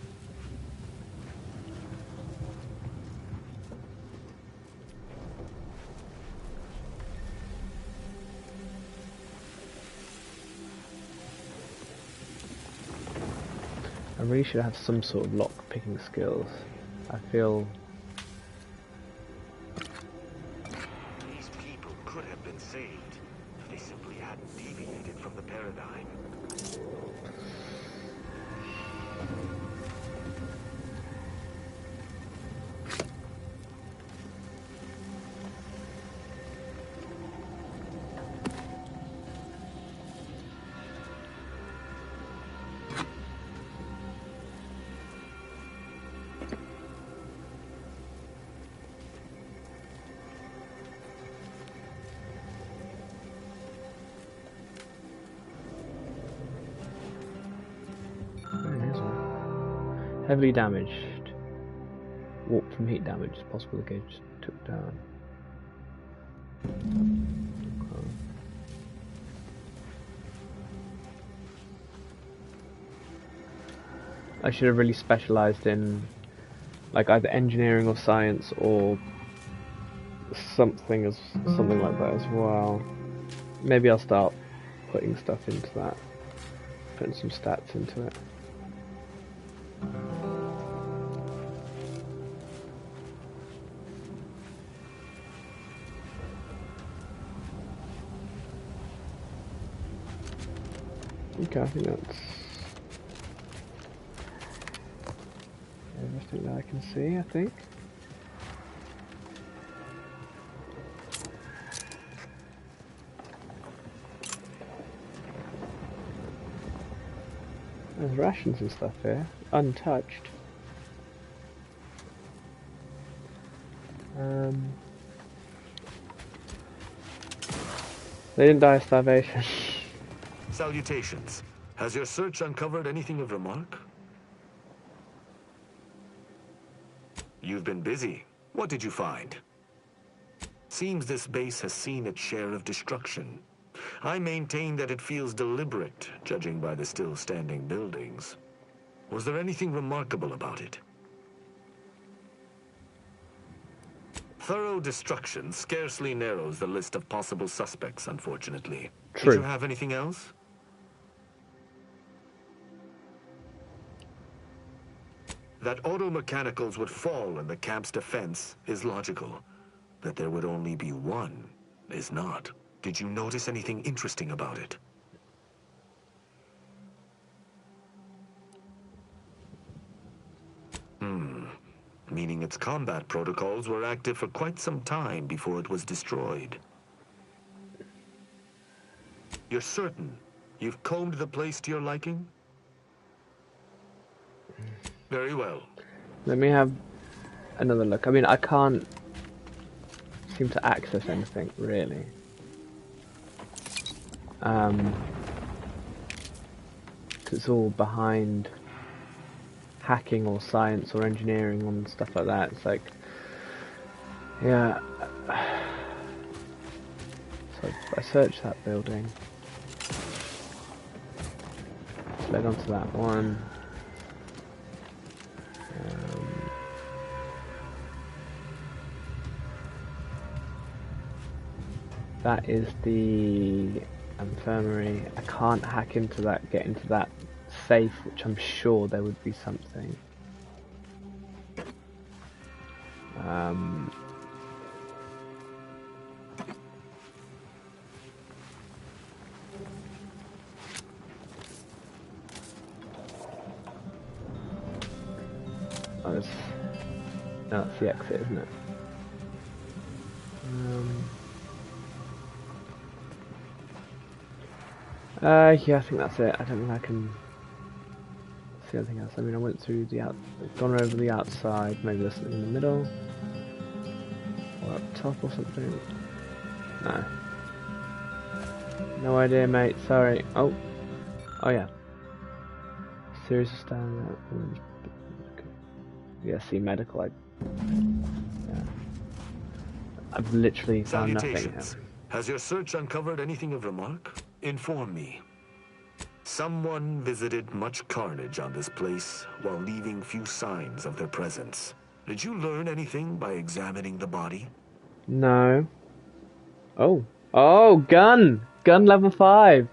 I really should have some sort of lock picking skills. I feel These people could have been saved if they simply hadn't deviated from the paradigm. heavily damaged. Warped from heat damage. It's possible the gauge took down. Okay. I should have really specialised in like either engineering or science or something like that as well. Maybe I'll start putting stuff into that, putting some stats into it. Okay, I think that's everything that I can see, I think. There's rations and stuff here, untouched. They didn't die of starvation. Salutations. Has your search uncovered anything of remark? You've been busy. What did you find? Seems this base has seen its share of destruction. I maintain that it feels deliberate, judging by the still standing buildings. Was there anything remarkable about it? Thorough destruction scarcely narrows the list of possible suspects, unfortunately. True. Did you have anything else? That auto-mechanicals would fall in the camp's defense is logical. That there would only be one is not. Did you notice anything interesting about it? Meaning its combat protocols were active for quite some time before it was destroyed. You're certain You've combed the place to your liking? Very well. Let me have another look. I mean, I can't seem to access anything, really. It's all behind hacking or science or engineering and stuff like that. It's like, yeah. So I searched that building. Led onto that one. That is the infirmary. I can't hack into that, get into that safe, which I'm sure there would be something. Oh, no, that's the exit, isn't it? Yeah, I think that's it. I don't think I can see anything else. I mean, I went through the gone over the outside. Maybe there's something in the middle, or up top, or something. No, no idea, mate. Sorry. Oh yeah. Series of stand. Yeah, see medical. Yeah. I've literally found nothing. Salutations. Has your search uncovered anything of remark? Inform me. Someone visited much carnage on this place while leaving few signs of their presence. Did you learn anything by examining the body? No. Oh, gun level 5.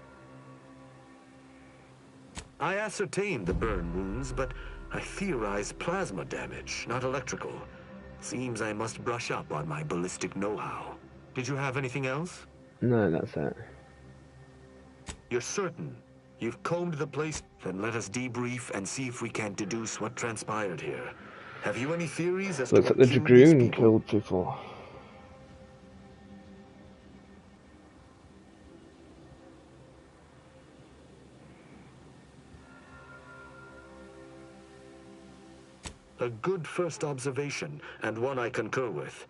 I ascertained the burn wounds, but I theorize plasma damage, not electrical. Seems I must brush up on my ballistic know-how. Did you have anything else? No, that's it. You're certain? You've combed the place? Then let us debrief and see if we can deduce what transpired here. Have you any theories as Looks to like what the killed these Dragoon people? killed people. A good first observation, and one I concur with.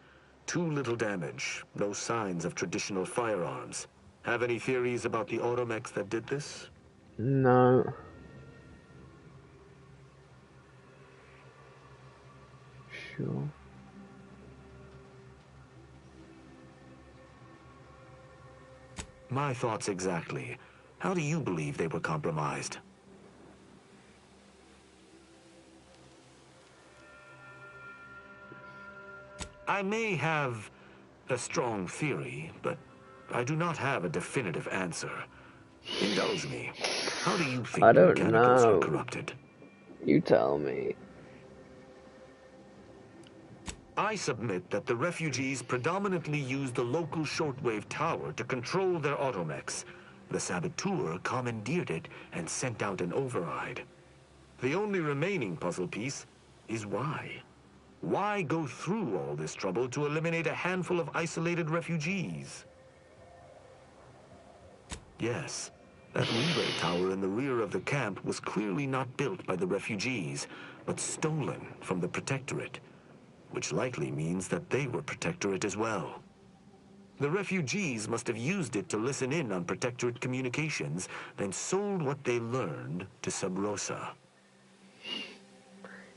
Too little damage, no signs of traditional firearms. Have any theories about the automechs that did this? No. Sure. My thoughts exactly. How do you believe they were compromised? I may have a strong theory, but I do not have a definitive answer. Indulge me. How do you think I the don't mechanicals know. were corrupted? You tell me. I submit that the refugees predominantly used the local shortwave tower to control their automechs. The saboteur commandeered it and sent out an override. The only remaining puzzle piece is why. Why go through all this trouble to eliminate a handful of isolated refugees? Yes, that relay tower in the rear of the camp was clearly not built by the refugees, but stolen from the Protectorate, which likely means that they were Protectorate as well. The refugees must have used it to listen in on Protectorate communications, then sold what they learned to Sub Rosa.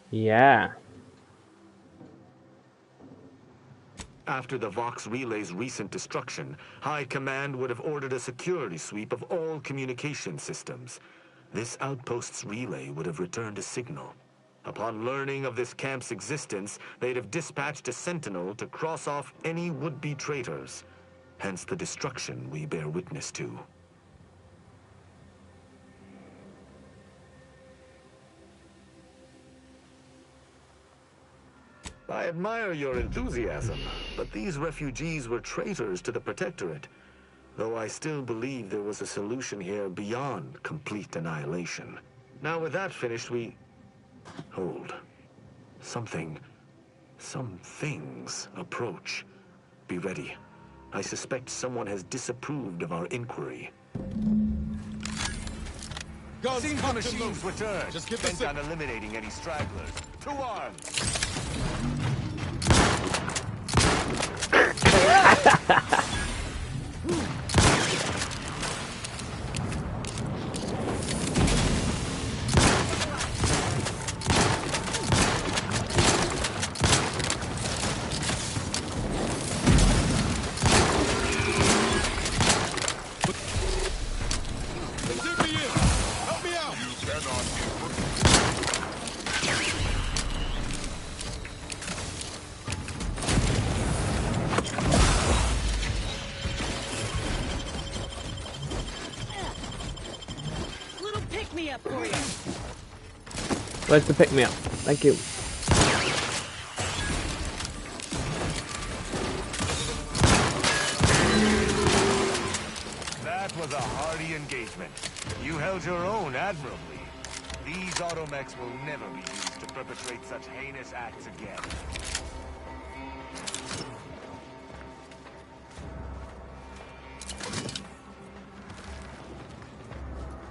Yeah. After the Vox Relay's recent destruction, High Command would have ordered a security sweep of all communication systems. This outpost's relay would have returned a signal. Upon learning of this camp's existence, they'd have dispatched a sentinel to cross off any would-be traitors. Hence the destruction we bear witness to. I admire your enthusiasm, but these refugees were traitors to the Protectorate, though I still believe there was a solution here beyond complete annihilation. Now with that finished, Hold. Some things approach. Be ready. I suspect someone has disapproved of our inquiry. guns Seems the cocked and machines loaded. return, Just get the bent on eliminating any stragglers. To arms! Zip me in. Help me out. You cannot Little pick-me-up for you. Where's the pick me up? Thank you. That was a hardy engagement. You held your own admirably. These automechs will never be used to perpetrate such heinous acts again.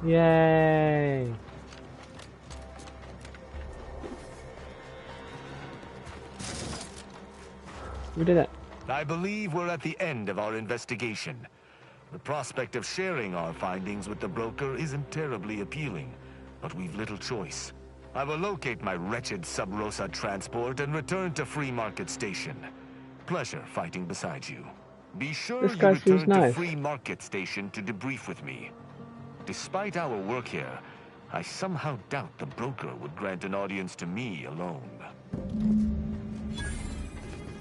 Yay! We did it. I believe we're at the end of our investigation. The prospect of sharing our findings with the broker isn't terribly appealing, but we've little choice. I will locate my wretched Sub Rosa transport and return to Free Market Station. Pleasure fighting beside you. Be sure This you guy seems return to nice. Free Market Station to debrief with me. Despite our work here, I somehow doubt the broker would grant an audience to me alone.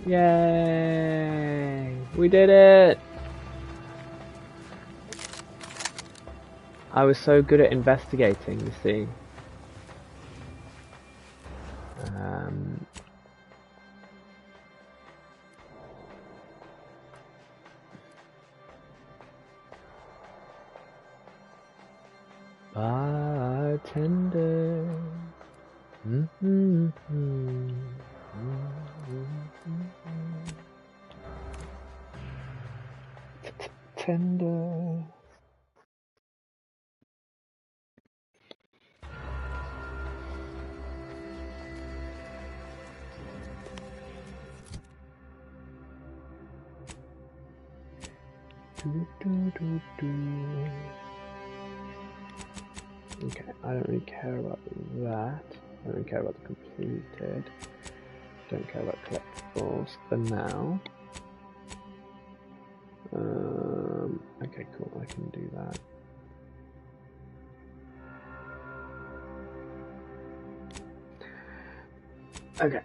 Yay! We did it! I was so good at investigating, you see. Bartender. Tender. Okay, I don't really care about that. I don't really care about the completed. Don't care about collectibles for now. Okay, cool, I can do that. Okay.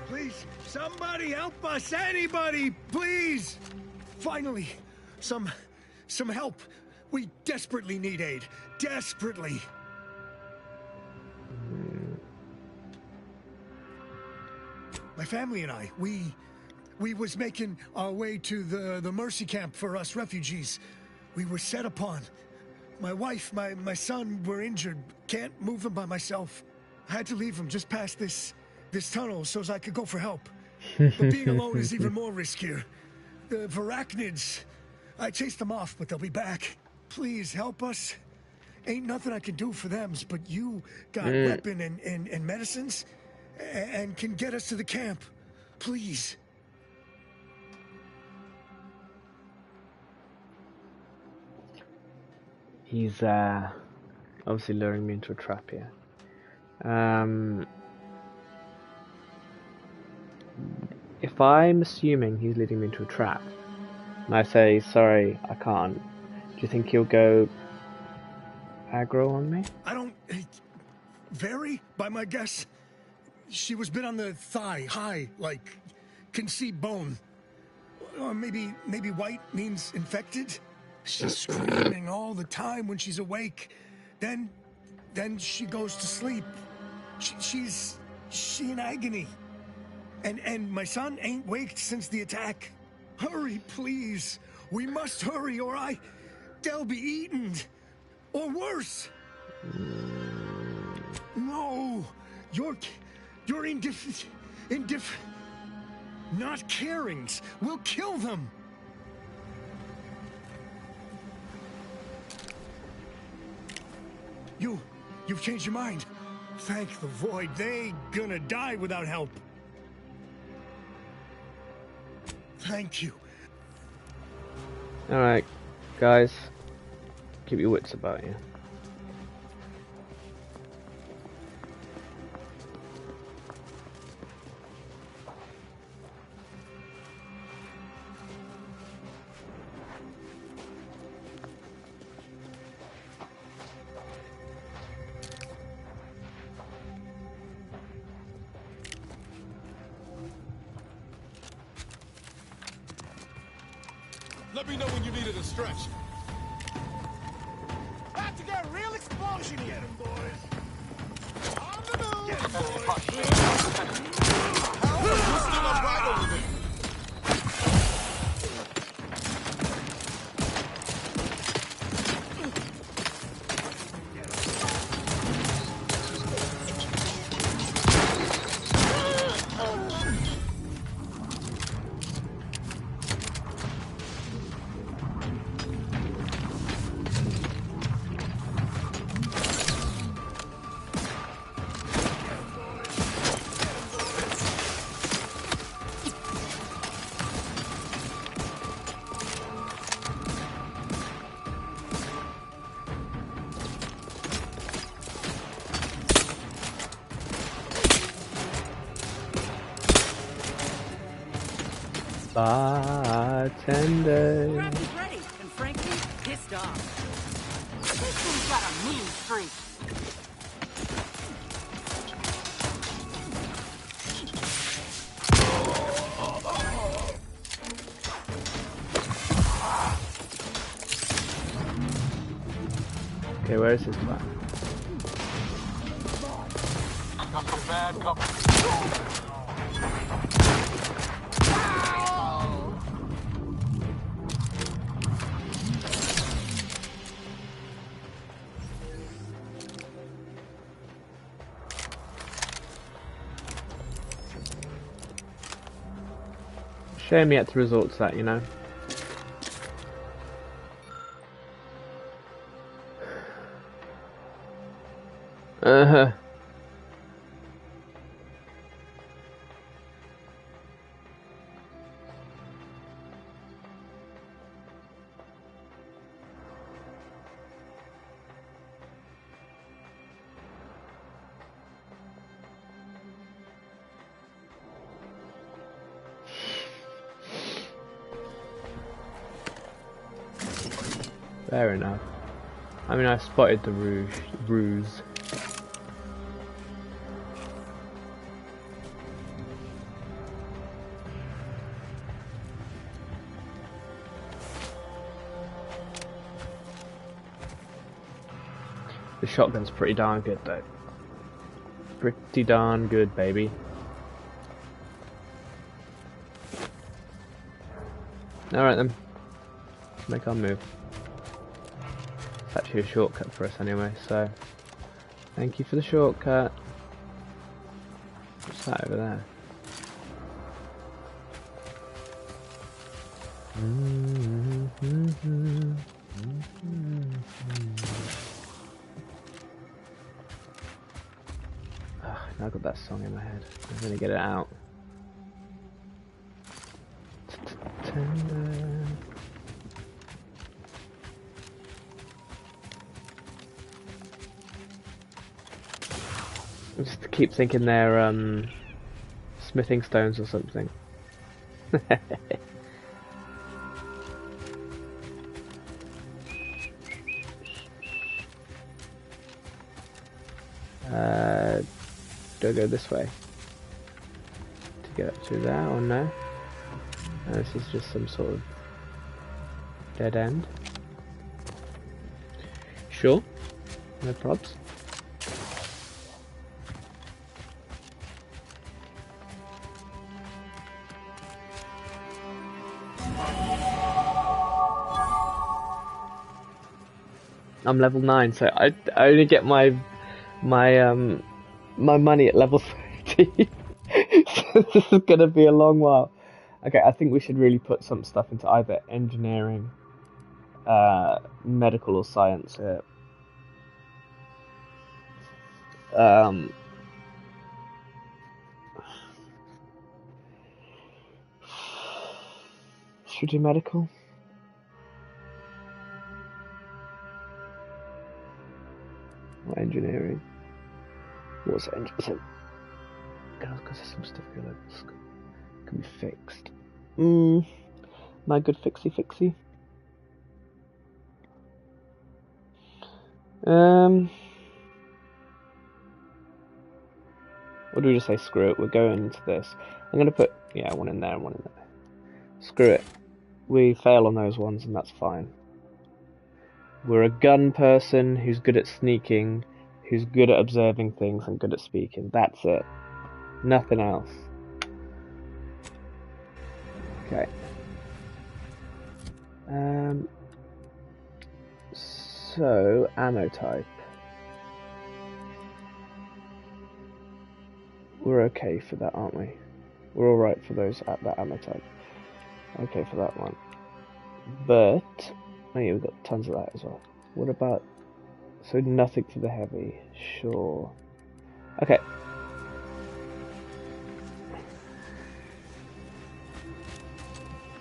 Please, somebody help us! Anybody, please! Finally, some help. We desperately need aid. Desperately. My family and I, we was making our way to the mercy camp for us refugees. We were set upon. My wife, my son were injured. Can't move them by myself. I had to leave them just past this tunnel so as I could go for help. But being alone is even more riskier. The Varachnids, I chased them off, but they'll be back. Please help us. Ain't nothing I can do for them, but you got weapon and medicines and can get us to the camp. Please. He's obviously luring me into a trap here. If I'm assuming he's leading me into a trap, and I say, sorry, I can't, do you think he'll go aggro on me? I don't... vary, by my guess. She was bit on the thigh, high, like, can see bone. Or maybe white means infected? She's screaming all the time when she's awake. Then she goes to sleep. She's in agony. And my son ain't waked since the attack. Hurry, please. We must hurry, or they'll be eaten. Or worse. No. You're not carings. We'll kill them. You've changed your mind. Thank the Void. They gonna die without help. Thank you. Alright, guys. Keep your wits about you. Let me know when you needed a stretch. About to get a real explosion here, boys. On the move. Get 'em, boys. You're still upright over there. Bartender. Grabby's ready, and frankly, pissed off. This thing's got a mean streak. Okay, where is his plan? Got some bad company. Shame yet to resort to that, you know. Uh-huh. Fair enough. I mean, I spotted the ruse. The shotgun's pretty darn good, though. Pretty darn good, baby. Alright then. Let's make our move. It's actually a shortcut for us anyway, so thank you for the shortcut. What's that over there? Now I've got that song in my head. I'm gonna get it out. I just keep thinking they're smithing stones or something. Do I go this way to get up to there or no? No, this is just some sort of dead end. Sure, no probs. I'm level 9, so I only get my money at level 30. So this is gonna be a long while. Okay, I think we should really put some stuff into either engineering, medical, or science here. Should we do medical? Or engineering? What's engineering? Because there's some stuff that can be fixed. My good fixie. Or do we just say screw it? We're going into this. I'm gonna put one in there and one in there. Screw it. We fail on those ones and that's fine. We're a gun person who's good at sneaking, who's good at observing things and good at speaking. That's it. Nothing else. Okay. So ammo type. We're okay for that, aren't we? We're alright for those at that ammo type. Okay for that one. But oh yeah, we've got tons of that as well. What about so nothing for the heavy? Sure. Okay.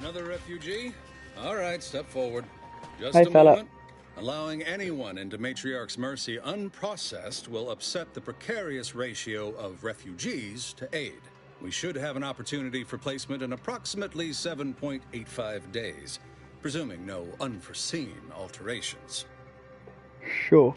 Another refugee? Alright, step forward. Just Hey, a fella. moment. Allowing anyone into Matriarch's mercy unprocessed will upset the precarious ratio of refugees to aid. We should have an opportunity for placement in approximately 7.85 days, presuming no unforeseen alterations. Sure.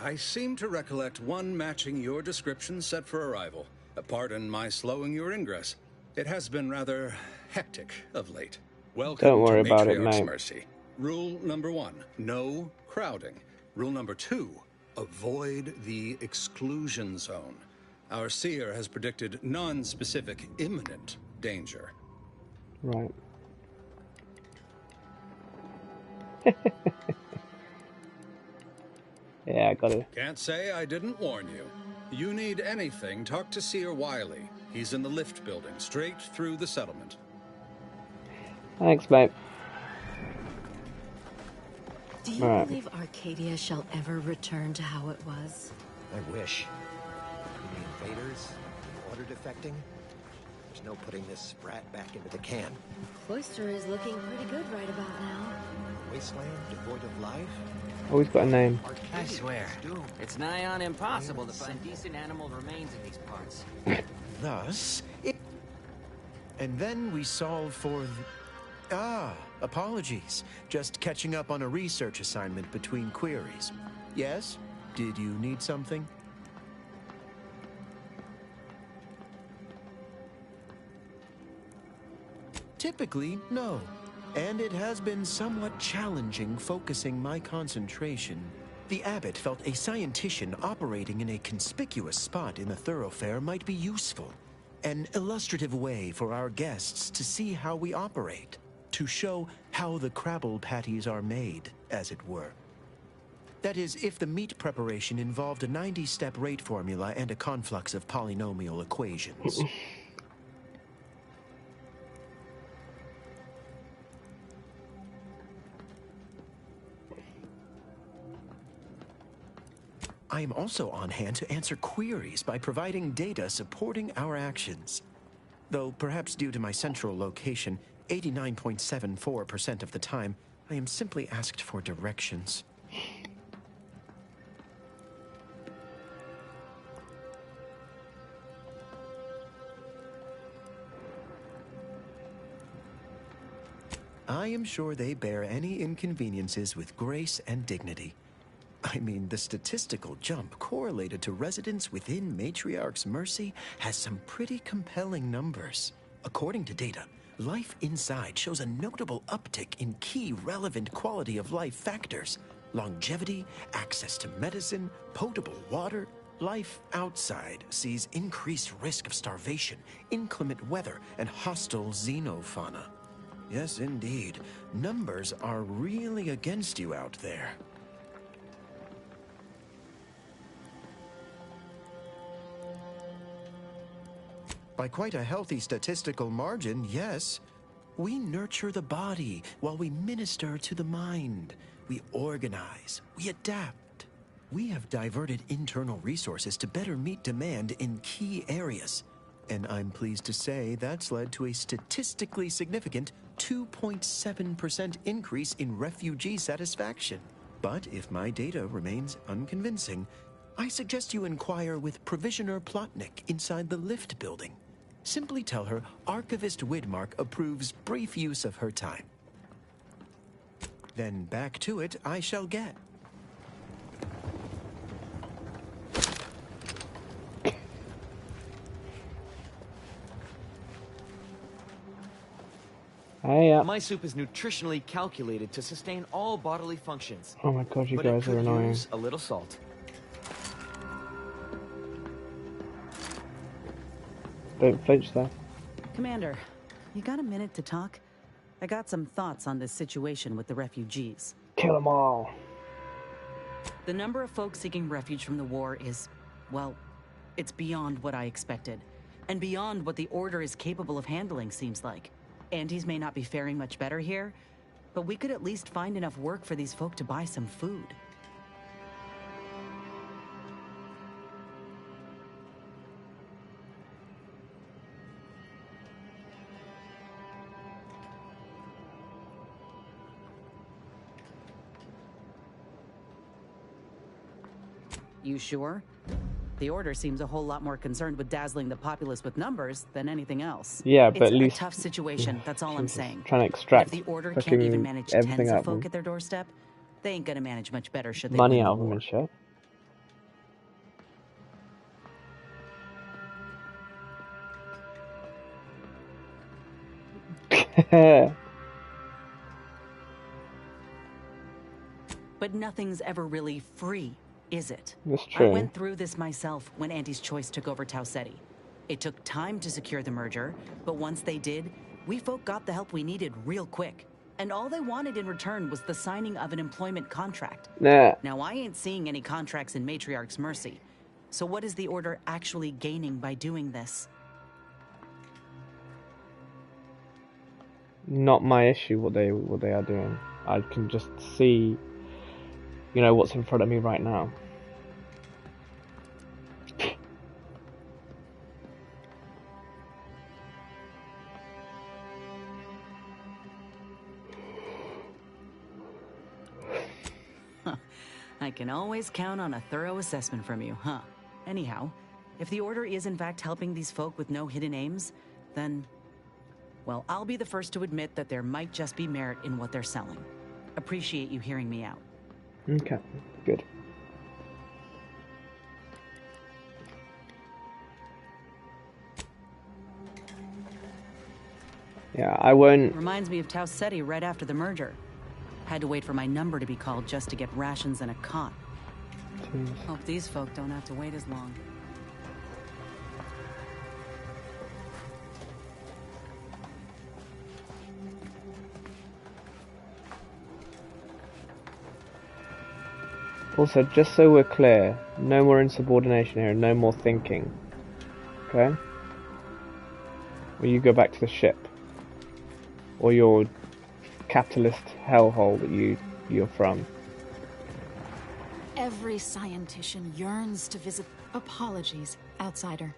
I seem to recollect one matching your description set for arrival. Pardon my slowing your ingress. It has been rather hectic of late. Welcome Don't worry to about it, Matriarch's mate. Mercy. Rule number 1, no crowding. Rule number 2, avoid the exclusion zone. Our seer has predicted non-specific imminent danger. Right. Yeah, I got it. Can't say I didn't warn you. You need anything, talk to Seer Wiley. He's in the lift building, straight through the settlement. Thanks, mate. Do you Right. believe Arcadia shall ever return to how it was? I wish. The invaders, order defecting. There's no putting this sprat back into the can. Cloister is looking pretty good right about now. Wasteland devoid of life. Oh, he's got a name. I swear, it's nigh on impossible to find decent animal remains in these parts. Thus, and then we solve for apologies. Just catching up on a research assignment between queries. Yes? Did you need something? Typically, no. And it has been somewhat challenging focusing my concentration. The abbot felt a scientician operating in a conspicuous spot in the thoroughfare might be useful. An illustrative way for our guests to see how we operate. To show how the crabble patties are made, as it were. That is, if the meat preparation involved a 90-step rate formula and a conflux of polynomial equations. I am also on hand to answer queries by providing data supporting our actions. Though perhaps due to my central location, 89.74% of the time, I am simply asked for directions. I am sure they bear any inconveniences with grace and dignity. I mean, the statistical jump correlated to residents within Matriarch's Mercy has some pretty compelling numbers. According to data, life inside shows a notable uptick in key relevant quality of life factors: longevity, access to medicine, potable water. Life outside sees increased risk of starvation, inclement weather, and hostile xenofauna. Yes, indeed. Numbers are really against you out there. By quite a healthy statistical margin, yes. We nurture the body while we minister to the mind. We organize, we adapt. We have diverted internal resources to better meet demand in key areas. And I'm pleased to say that's led to a statistically significant 2.7% increase in refugee satisfaction. But if my data remains unconvincing, I suggest you inquire with Provisioner Plotnik inside the lift building. Simply tell her Archivist Widmark approves brief use of her time. Then back to it I shall get. My soup is nutritionally calculated to sustain all bodily functions. Oh my god, you but it guys could are annoying. use a little salt. Don't flinch there. Commander, you got a minute to talk? I got some thoughts on this situation with the refugees. Kill them all. The number of folks seeking refuge from the war is, well, it's beyond what I expected. And beyond what the Order is capable of handling, seems like. Andes may not be faring much better here, but we could at least find enough work for these folk to buy some food. You sure? The Order seems a whole lot more concerned with dazzling the populace with numbers than anything else. Yeah, but it's at least a tough situation, that's all I'm saying. Trying to extract If the Order can't even manage everything tens out of of folk them. at their doorstep, they ain't gonna manage much better should they Money win the out of them war. and shit. But nothing's ever really free, is it? That's true. I went through this myself when Andy's Choice took over Tau Ceti. It took time to secure the merger, but once they did, we folk got the help we needed real quick. And all they wanted in return was the signing of an employment contract. Nah. Now, I ain't seeing any contracts in Matriarch's Mercy. So what is the Order actually gaining by doing this? Not my issue what they are doing. I can just see, you know, what's in front of me right now. I can always count on a thorough assessment from you, huh? Anyhow, if the Order is in fact helping these folk with no hidden aims, then, well, I'll be the first to admit that there might just be merit in what they're selling. Appreciate you hearing me out. Okay, good. Yeah, I won't... Reminds me of Tau Ceti right after the merger. Had to wait for my number to be called just to get rations and a cot. Jeez. Hope these folk don't have to wait as long. Also, just so we're clear, no more insubordination here, no more thinking. Okay? Or you go back to the ship. Or your capitalist hellhole that you're from. Every scientician yearns to visit. Apologies, outsider.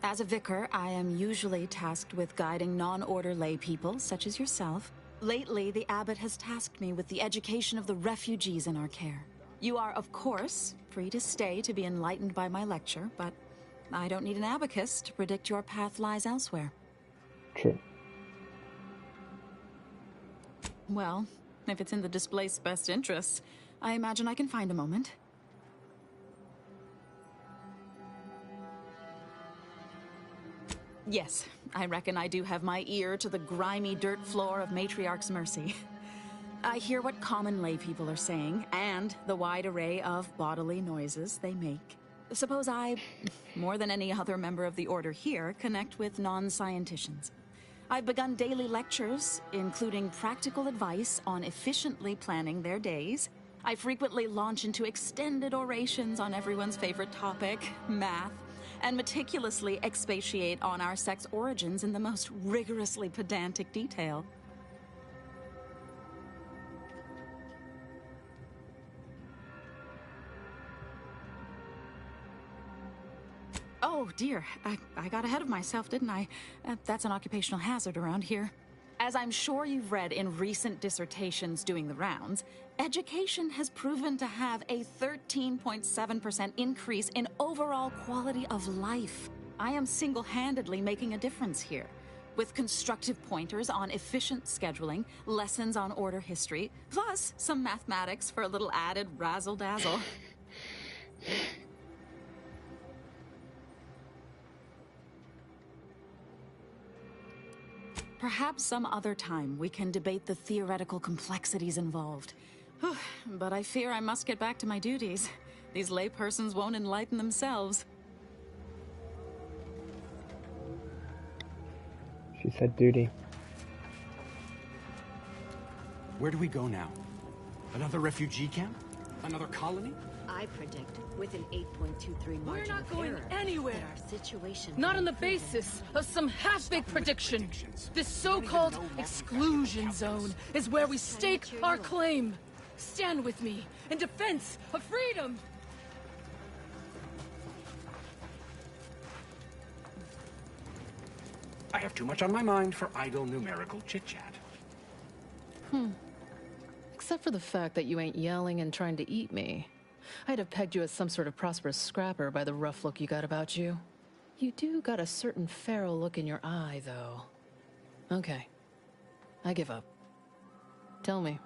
As a vicar, I am usually tasked with guiding non-order lay people, such as yourself. Lately, the abbot has tasked me with the education of the refugees in our care. You are, of course, free to stay to be enlightened by my lecture, but I don't need an abacus to predict your path lies elsewhere. True. Well, if it's in the displaced's best interests, I imagine I can find a moment. Yes, I reckon I do have my ear to the grimy dirt floor of Matriarch's Mercy. I hear what common lay people are saying, and the wide array of bodily noises they make. Suppose I, more than any other member of the Order here, connect with non-scienticians. I've begun daily lectures, including practical advice on efficiently planning their days. I frequently launch into extended orations on everyone's favorite topic, math, and meticulously expatiate on our sex origins in the most rigorously pedantic detail. Oh dear, I got ahead of myself, didn't I? That's an occupational hazard around here. As I'm sure you've read in recent dissertations doing the rounds, education has proven to have a 13.7% increase in overall quality of life. I am single-handedly making a difference here. With constructive pointers on efficient scheduling, lessons on order history, plus some mathematics for a little added razzle-dazzle. Perhaps some other time we can debate the theoretical complexities involved. But I fear I must get back to my duties. These laypersons won't enlighten themselves. She said duty. Where do we go now? Another refugee camp? Another colony? I predict with an 8.23 margin We're not of going error anywhere. that our situation Not will on the improve. basis of some half-baked prediction. This so-called exclusion zone is where we stake our claim. Stand with me in defense of freedom. I have too much on my mind for idle numerical chit-chat. Except for the fact that you ain't yelling and trying to eat me. I'd have pegged you as some sort of prosperous scrapper by the rough look you got about you. You do got a certain feral look in your eye, though. Okay. I give up. Tell me.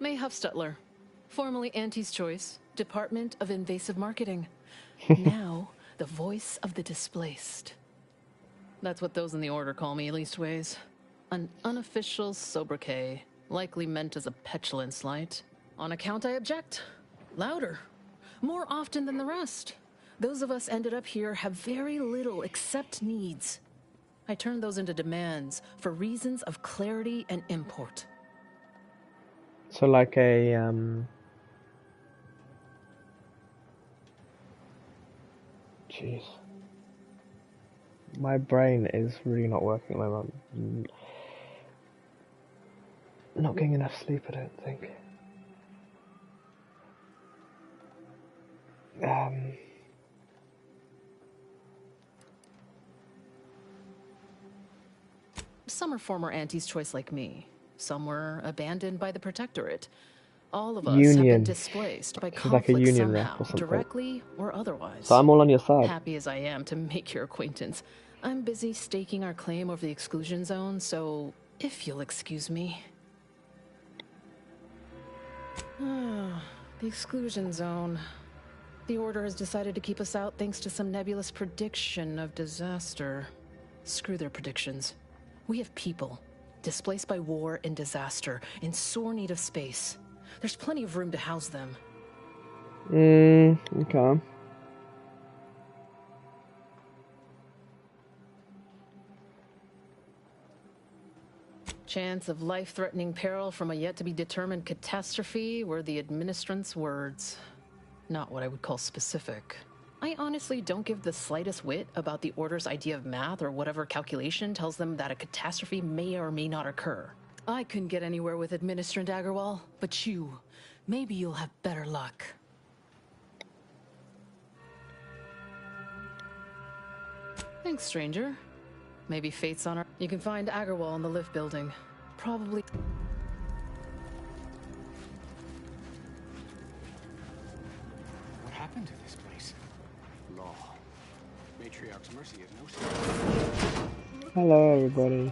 May Huffstutler, formerly Auntie's Choice, Department of Invasive Marketing. Now, the voice of the displaced. That's what those in the Order call me, leastways. An unofficial sobriquet, likely meant as a petulant slight. On account I object. Louder. More often than the rest. Those of us ended up here have very little except needs. I turn those into demands for reasons of clarity and import. So like a jeez. My brain is really not working at the moment. Not getting enough sleep, I don't think. Some are former Auntie's Choice like me. Some were abandoned by the Protectorate. All of us have been Union. displaced by This is like a conflict union rep somehow, or something. directly or otherwise. So I'm all on your side. Happy as I am to make your acquaintance, I'm busy staking our claim over the exclusion zone, so if you'll excuse me. The exclusion zone. The Order has decided to keep us out thanks to some nebulous prediction of disaster. Screw their predictions. We have people, displaced by war and disaster, in sore need of space. There's plenty of room to house them. Okay. Chance of life-threatening peril from a yet-to-be-determined catastrophe were the administrant's words. Not what I would call specific. I honestly don't give the slightest whit about the Order's idea of math or whatever calculation tells them that a catastrophe may or may not occur. I couldn't get anywhere with Administrant Agarwal, but you, maybe you'll have better luck. Thanks, stranger. Maybe fate's on our... You can find Agarwal in the lift building. Probably... What happened to this place? Law. Matriarch's mercy is no secret. Hello, everybody.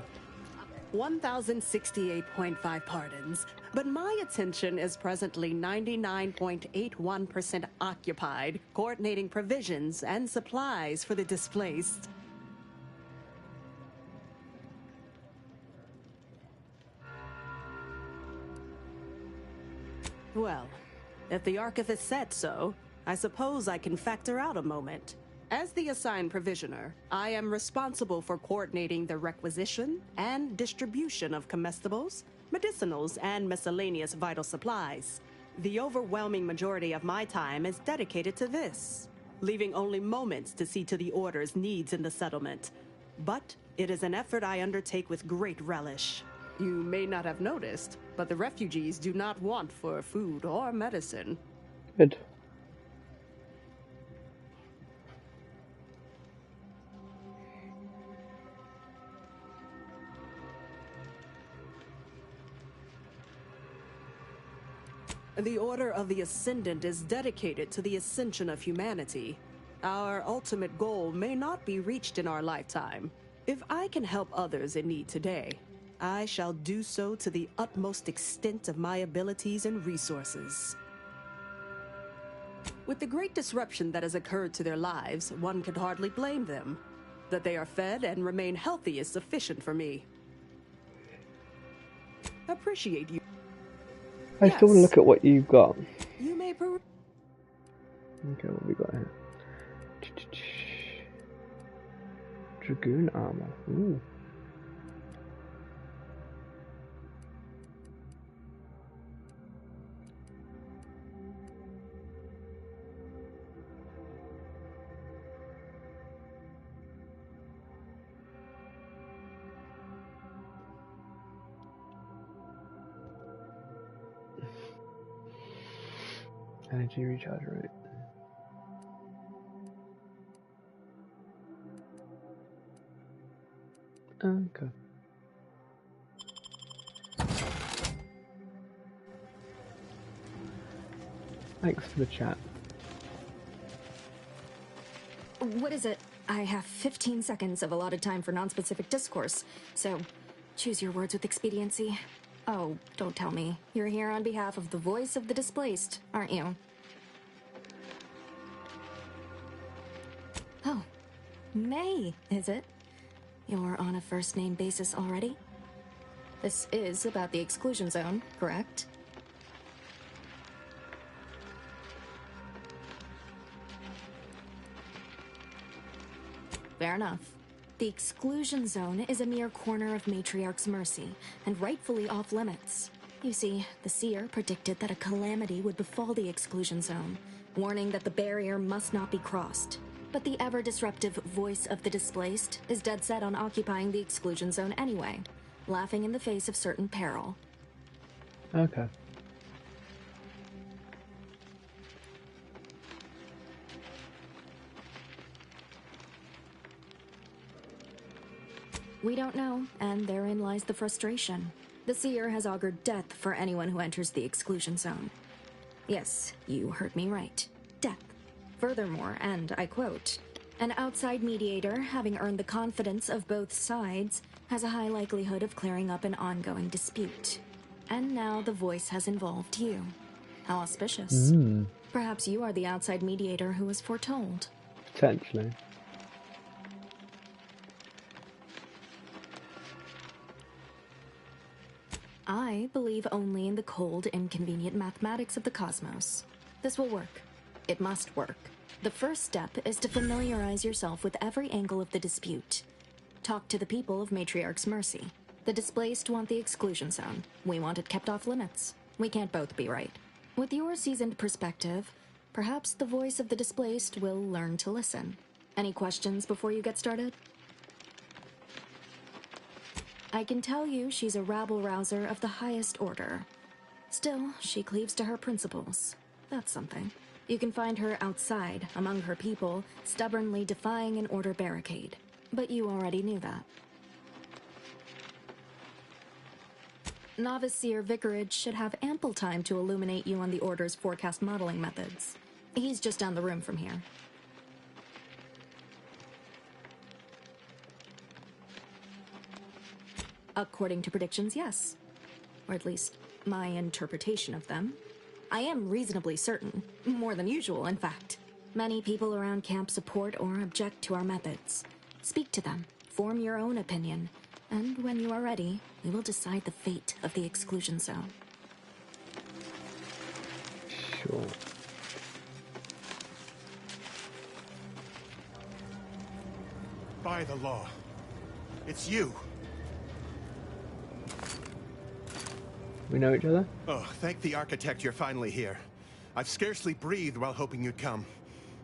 1,068.5 pardons, but my attention is presently 99.81% occupied, coordinating provisions and supplies for the displaced. Well, if the Archivist said so, I suppose I can factor out a moment. As the assigned provisioner, I am responsible for coordinating the requisition and distribution of comestibles, medicinals, and miscellaneous vital supplies. The overwhelming majority of my time is dedicated to this, leaving only moments to see to the Order's needs in the settlement. But it is an effort I undertake with great relish. You may not have noticed, but the refugees do not want for food or medicine. Good. The Order of the Ascendant is dedicated to the ascension of humanity. Our ultimate goal may not be reached in our lifetime. If I can help others in need today, I shall do so to the utmost extent of my abilities and resources. With the great disruption that has occurred to their lives, one could hardly blame them. That they are fed and remain healthy is sufficient for me. Appreciate you. I still want to look at what you've got. You may Okay, what we got here? Dragoon armor. Ooh. Energy recharge rate. Okay. Thanks for the chat. What is it? I have 15 seconds of allotted time for non-specific discourse, so choose your words with expediency. Oh, don't tell me. You're here on behalf of the voice of the displaced, aren't you? Oh, May, is it? You're on a first-name basis already? This is about the exclusion zone, correct? Fair enough. The exclusion zone is a mere corner of Matriarch's mercy, and rightfully off-limits. You see, the Seer predicted that a calamity would befall the exclusion zone, warning that the barrier must not be crossed. But the ever-disruptive voice of the displaced is dead set on occupying the exclusion zone anyway, laughing in the face of certain peril. Okay. We don't know, and therein lies the frustration. The Seer has augured death for anyone who enters the exclusion zone. Yes, you heard me right. Death. Furthermore, and I quote, "An outside mediator, having earned the confidence of both sides, has a high likelihood of clearing up an ongoing dispute." And now the voice has involved you. How auspicious. Perhaps you are the outside mediator who was foretold. Potentially. I believe only in the cold, inconvenient mathematics of the cosmos. This will work. It must work. The first step is to familiarize yourself with every angle of the dispute. Talk to the people of Matriarch's mercy. The displaced want the exclusion zone. We want it kept off limits. We can't both be right. With your seasoned perspective, perhaps the voice of the displaced will learn to listen. Any questions before you get started? I can tell you she's a rabble-rouser of the highest order. Still, she cleaves to her principles. That's something. You can find her outside, among her people, stubbornly defying an order barricade. But you already knew that. Novice Seer Vicarage should have ample time to illuminate you on the Order's forecast modeling methods. He's just down the room from here. According to predictions, yes. Or at least my interpretation of them. I am reasonably certain, more than usual, in fact. Many people around camp support or object to our methods. Speak to them, form your own opinion, and when you are ready, we will decide the fate of the exclusion zone. Sure. By the law, it's you. We know each other? Oh, thank the architect you're finally here. I've scarcely breathed while hoping you'd come.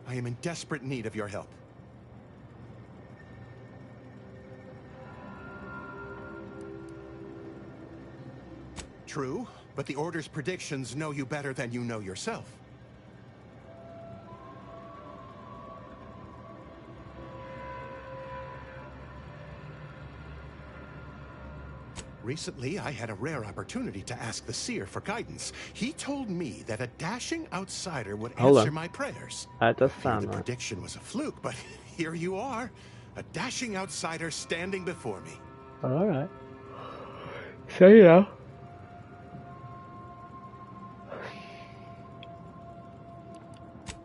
I am in desperate need of your help. True, but the Order's predictions know you better than you know yourself. Recently, I had a rare opportunity to ask the Seer for guidance. He told me that a dashing outsider would answer my prayers. That does I sound feared the right. prediction was a fluke, but here you are. A dashing outsider standing before me. Alright. So, you know.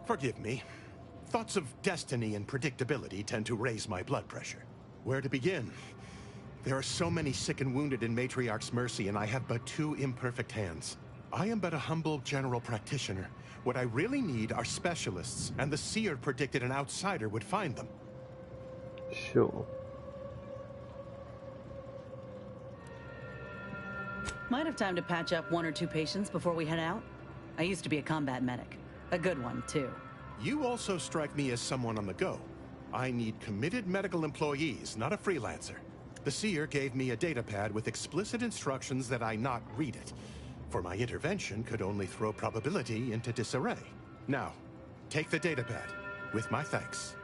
Forgive me. Thoughts of destiny and predictability tend to raise my blood pressure. Where to begin? There are so many sick and wounded in Matriarch's mercy, and I have but 2 imperfect hands. I am but a humble general practitioner. What I really need are specialists, and the Seer predicted an outsider would find them. Sure. Might have time to patch up 1 or 2 patients before we head out. I used to be a combat medic. A good one, too. You also strike me as someone on the go. I need committed medical employees, not a freelancer. The Seer gave me a datapad with explicit instructions that I not read it, for my intervention could only throw probability into disarray. Now, take the datapad, with my thanks.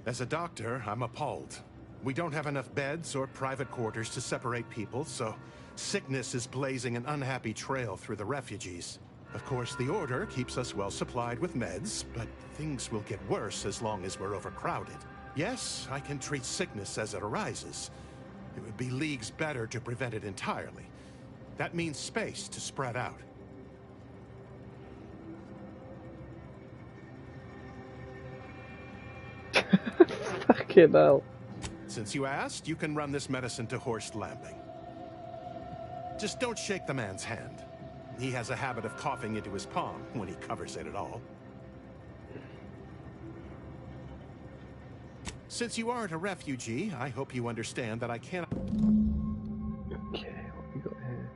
As a doctor, I'm appalled. We don't have enough beds or private quarters to separate people, so sickness is blazing an unhappy trail through the refugees. Of course, the Order keeps us well supplied with meds, but things will get worse as long as we're overcrowded. Yes, I can treat sickness as it arises. It would be leagues better to prevent it entirely. That means space to spread out. Fucking hell. Since you asked, you can run this medicine to Horst Lambing. Just don't shake the man's hand. He has a habit of coughing into his palm when he covers it at all. Since you aren't a refugee, I hope you understand that I cannot... Okay, what we got here?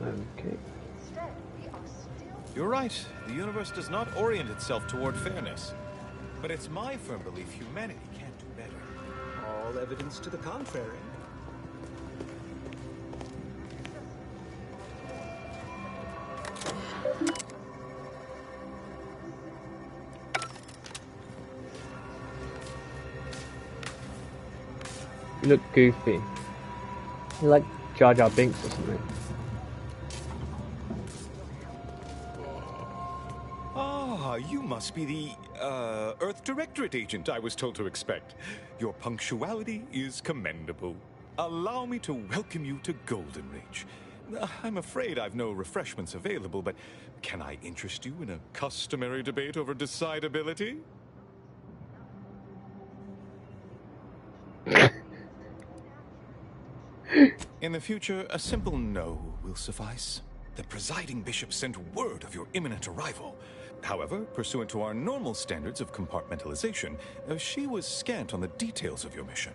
Okay. You're right. The universe does not orient itself toward fairness. But it's my firm belief humanity can't do better. All evidence to the contrary. You look goofy. You like Jar Jar Binks or something. Ah, you must be the, Earth Directorate agent I was told to expect. Your punctuality is commendable. Allow me to welcome you to Golden Reach. I'm afraid I've no refreshments available, but can I interest you in a customary debate over decidability? In the future, a simple no will suffice. The presiding bishop sent word of your imminent arrival. However, pursuant to our normal standards of compartmentalization, she was scant on the details of your mission.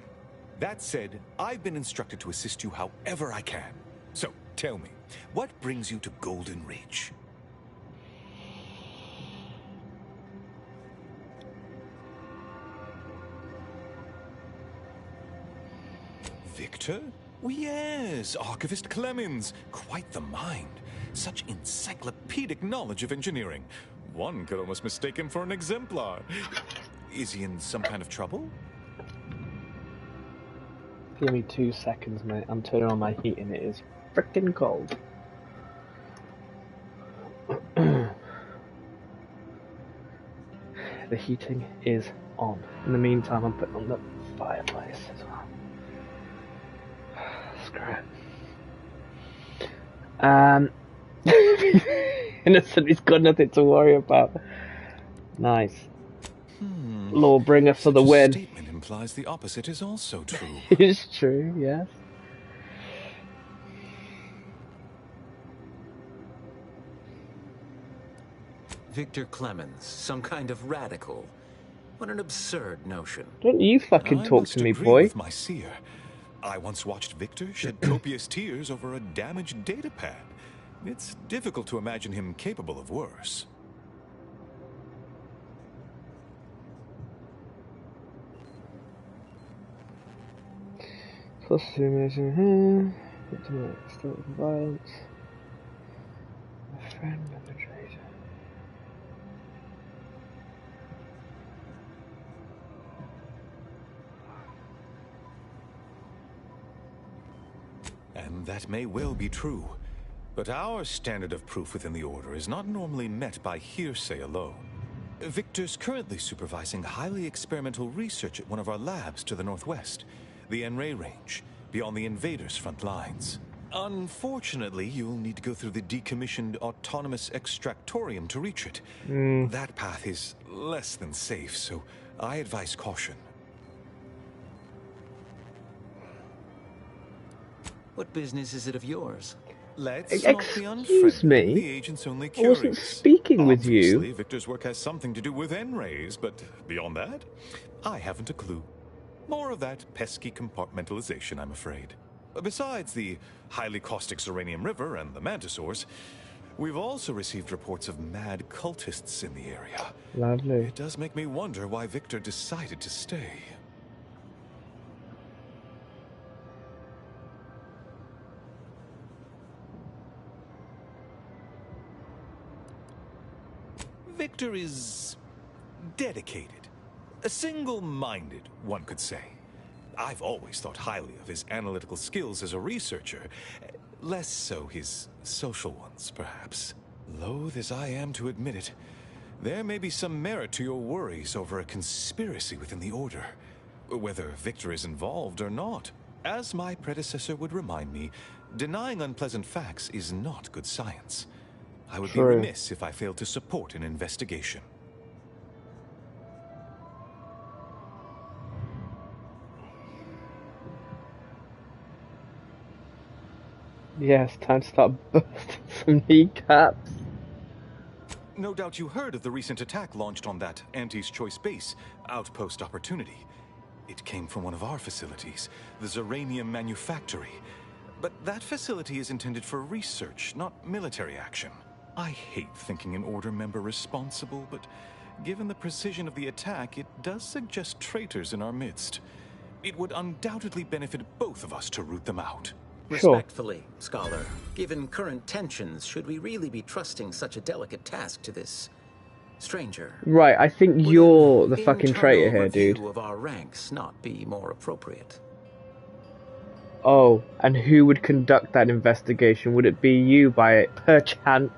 That said, I've been instructed to assist you however I can. So, tell me, what brings you to Golden Reach? Victor? Oh, yes, Archivist Clemens. Quite the mind. Such encyclopedic knowledge of engineering. One could almost mistake him for an exemplar. Is he in some kind of trouble? Give me 2 seconds, mate. I'm turning on my heat and it is freaking cold. The heating is on. In the meantime, I'm putting on the fireplace as well. Screw it. Innocent, he's got nothing to worry about. Nice. Lawbringer for the win. Such a statement implies the opposite is also true. It's true, yes. Victor Clemens, some kind of radical. What an absurd notion. Don't you fucking talk to me, boy. With my seer. I once watched Victor shed copious tears over a damaged datapad. It's difficult to imagine him capable of worse. Plus simulation, start violence. A friend of the traitor. And that may well be true. But our standard of proof within the Order is not normally met by hearsay alone. Victor's currently supervising highly experimental research at one of our labs to the northwest, the Enray Range, beyond the invaders' front lines. Unfortunately, you'll need to go through the decommissioned autonomous extractorium to reach it. That path is less than safe, so I advise caution. What business is it of yours? Let's not be Excuse unfriendly. me? The agent's only I curious. wasn't speaking with you. Obviously, Victor's work has something to do with N-rays, but beyond that, I haven't a clue. More of that pesky compartmentalization, I'm afraid. Besides the highly caustic Zeranium River and the Mantisaurs, we've also received reports of mad cultists in the area. Lovely. It does make me wonder why Victor decided to stay. Victor is dedicated. Single-minded, one could say. I've always thought highly of his analytical skills as a researcher. Less so his social ones, perhaps. Loath as I am to admit it, there may be some merit to your worries over a conspiracy within the Order. Whether Victor is involved or not. As my predecessor would remind me, denying unpleasant facts is not good science. I would be remiss if I failed to support an investigation. Yes, time to start busting some kneecaps. No doubt you heard of the recent attack launched on that Auntie's Choice base, Outpost Opportunity. It came from one of our facilities, the Zeranium Manufactory. But that facility is intended for research, not military action. I hate thinking an Order member responsible, but given the precision of the attack, it does suggest traitors in our midst. It would undoubtedly benefit both of us to root them out. Respectfully, Scholar, given current tensions, should we really be trusting such a delicate task to this stranger? Right, I think you're the fucking traitor here, dude. Review of our ranks not be more appropriate? Oh, and who would conduct that investigation? Would it be you by perchance?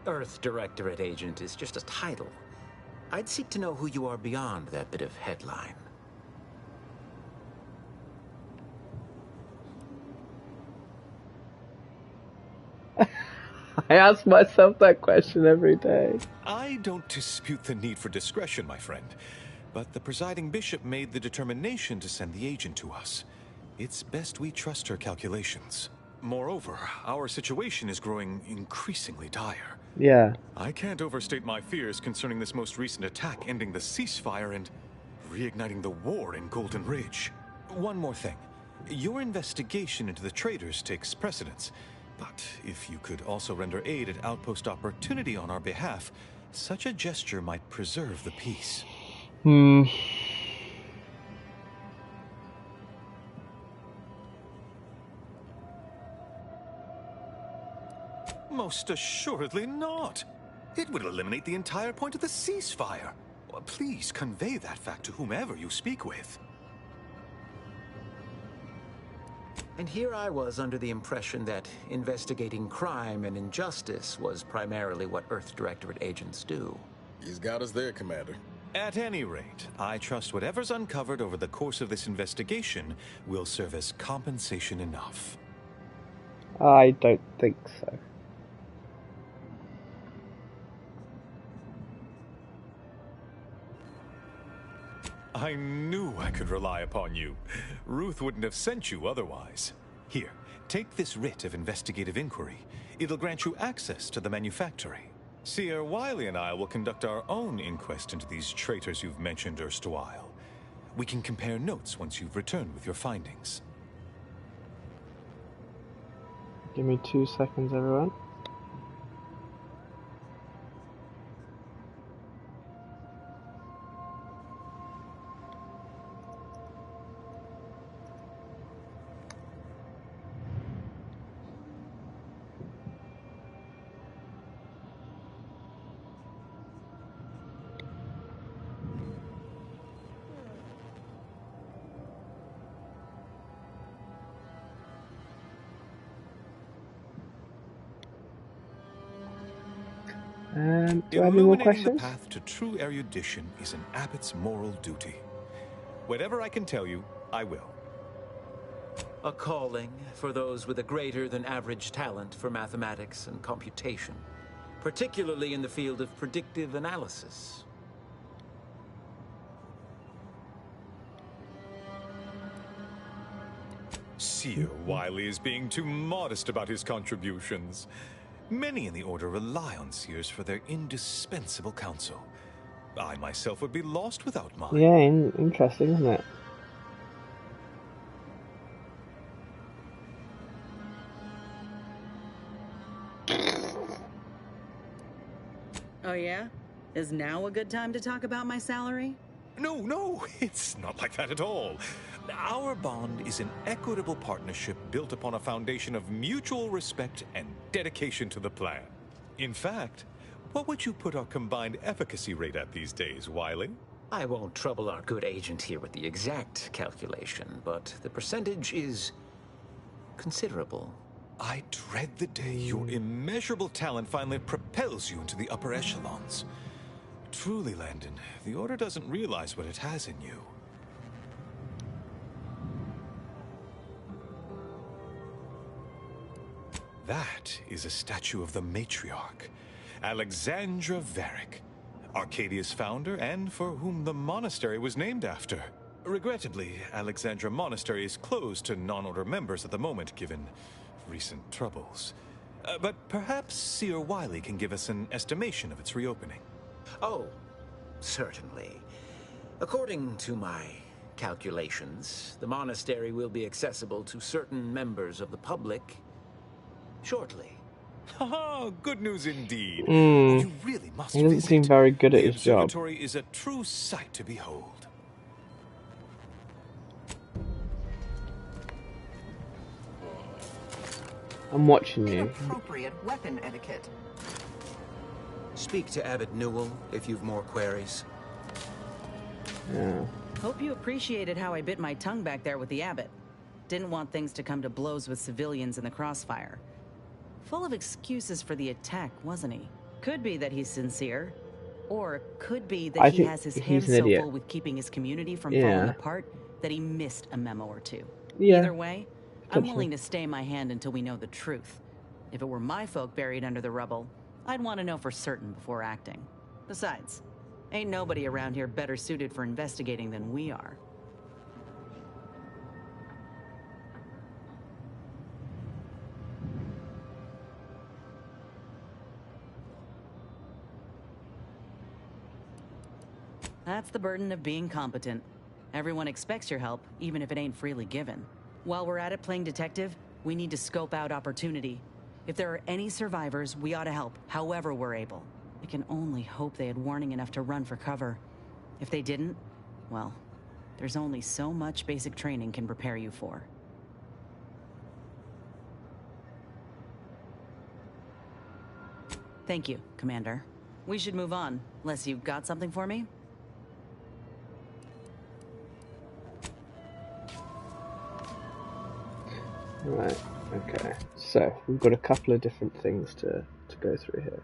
Earth Directorate Agent is just a title. I'd seek to know who you are beyond that bit of headline. I ask myself that question every day. I don't dispute the need for discretion, my friend. But the presiding bishop made the determination to send the agent to us. It's best we trust her calculations. Moreover, our situation is growing increasingly dire. Yeah. I can't overstate my fears concerning this most recent attack ending the ceasefire and reigniting the war in Golden Ridge. One more thing. Your investigation into the traitors takes precedence. But if you could also render aid at Outpost Opportunity on our behalf, such a gesture might preserve the peace. Most assuredly not. It would eliminate the entire point of the ceasefire. Please convey that fact to whomever you speak with. And here I was under the impression that investigating crime and injustice was primarily what Earth Directorate agents do. He's got us there, Commander. At any rate, I trust whatever's uncovered over the course of this investigation will serve as compensation enough. I don't think so. I knew I could rely upon you. Ruth wouldn't have sent you otherwise. Here, take this writ of investigative inquiry. It'll grant you access to the manufactory. Seer Wiley and I will conduct our own inquest into these traitors you've mentioned erstwhile. We can compare notes once you've returned with your findings. Give me 2 seconds, everyone. Do I have any more Illuminating the questions? path to true erudition is an abbot's moral duty. Whatever I can tell you, I will. A calling for those with a greater than average talent for mathematics and computation, particularly in the field of predictive analysis. Seer Wiley is being too modest about his contributions. Many in the Order rely on Seers for their indispensable counsel. I myself would be lost without mine. Yeah, interesting, isn't it? Oh yeah? Is now a good time to talk about my salary? No, it's not like that at all. Our bond is an equitable partnership built upon a foundation of mutual respect and dedication to the plan. In fact, what would you put our combined efficacy rate at these days, Wiley? I won't trouble our good agent here with the exact calculation, but the percentage is considerable. I dread the day your immeasurable talent finally propels you into the upper echelons. Truly, Landon, the Order doesn't realize what it has in you. That is a statue of the matriarch, Alexandra Varick, Arcadia's founder and for whom the monastery was named after. Regrettably, Alexandra Monastery is closed to non-Order members at the moment, given recent troubles. But perhaps Seer Wiley can give us an estimation of its reopening. Oh, certainly. According to my calculations, the monastery will be accessible to certain members of the public shortly. Haha, good news indeed. Mm. You really must He doesn't visit. seem very good at The his job. observatory is a true sight to behold. I'm watching you. Appropriate weapon etiquette. Speak to Abbot Newell if you've more queries. Yeah. Hope you appreciated how I bit my tongue back there with the abbot. Didn't want things to come to blows with civilians in the crossfire. Full of excuses for the attack, wasn't he? Could be that he's sincere. Or could be that he has his hands so full with keeping his community from falling apart that he missed a memo or two. Yeah. Either way, I'm willing to stay my hand until we know the truth. If it were my folk buried under the rubble, I'd want to know for certain before acting. Besides, ain't nobody around here better suited for investigating than we are. That's the burden of being competent. Everyone expects your help, even if it ain't freely given. While we're at it playing detective, we need to scope out opportunity. If there are any survivors, we ought to help, however we're able. I can only hope they had warning enough to run for cover. If they didn't, well, there's only so much basic training can prepare you for. Thank you, Commander. We should move on, unless you've got something for me. Right, okay. So, we've got a couple of different things to go through here.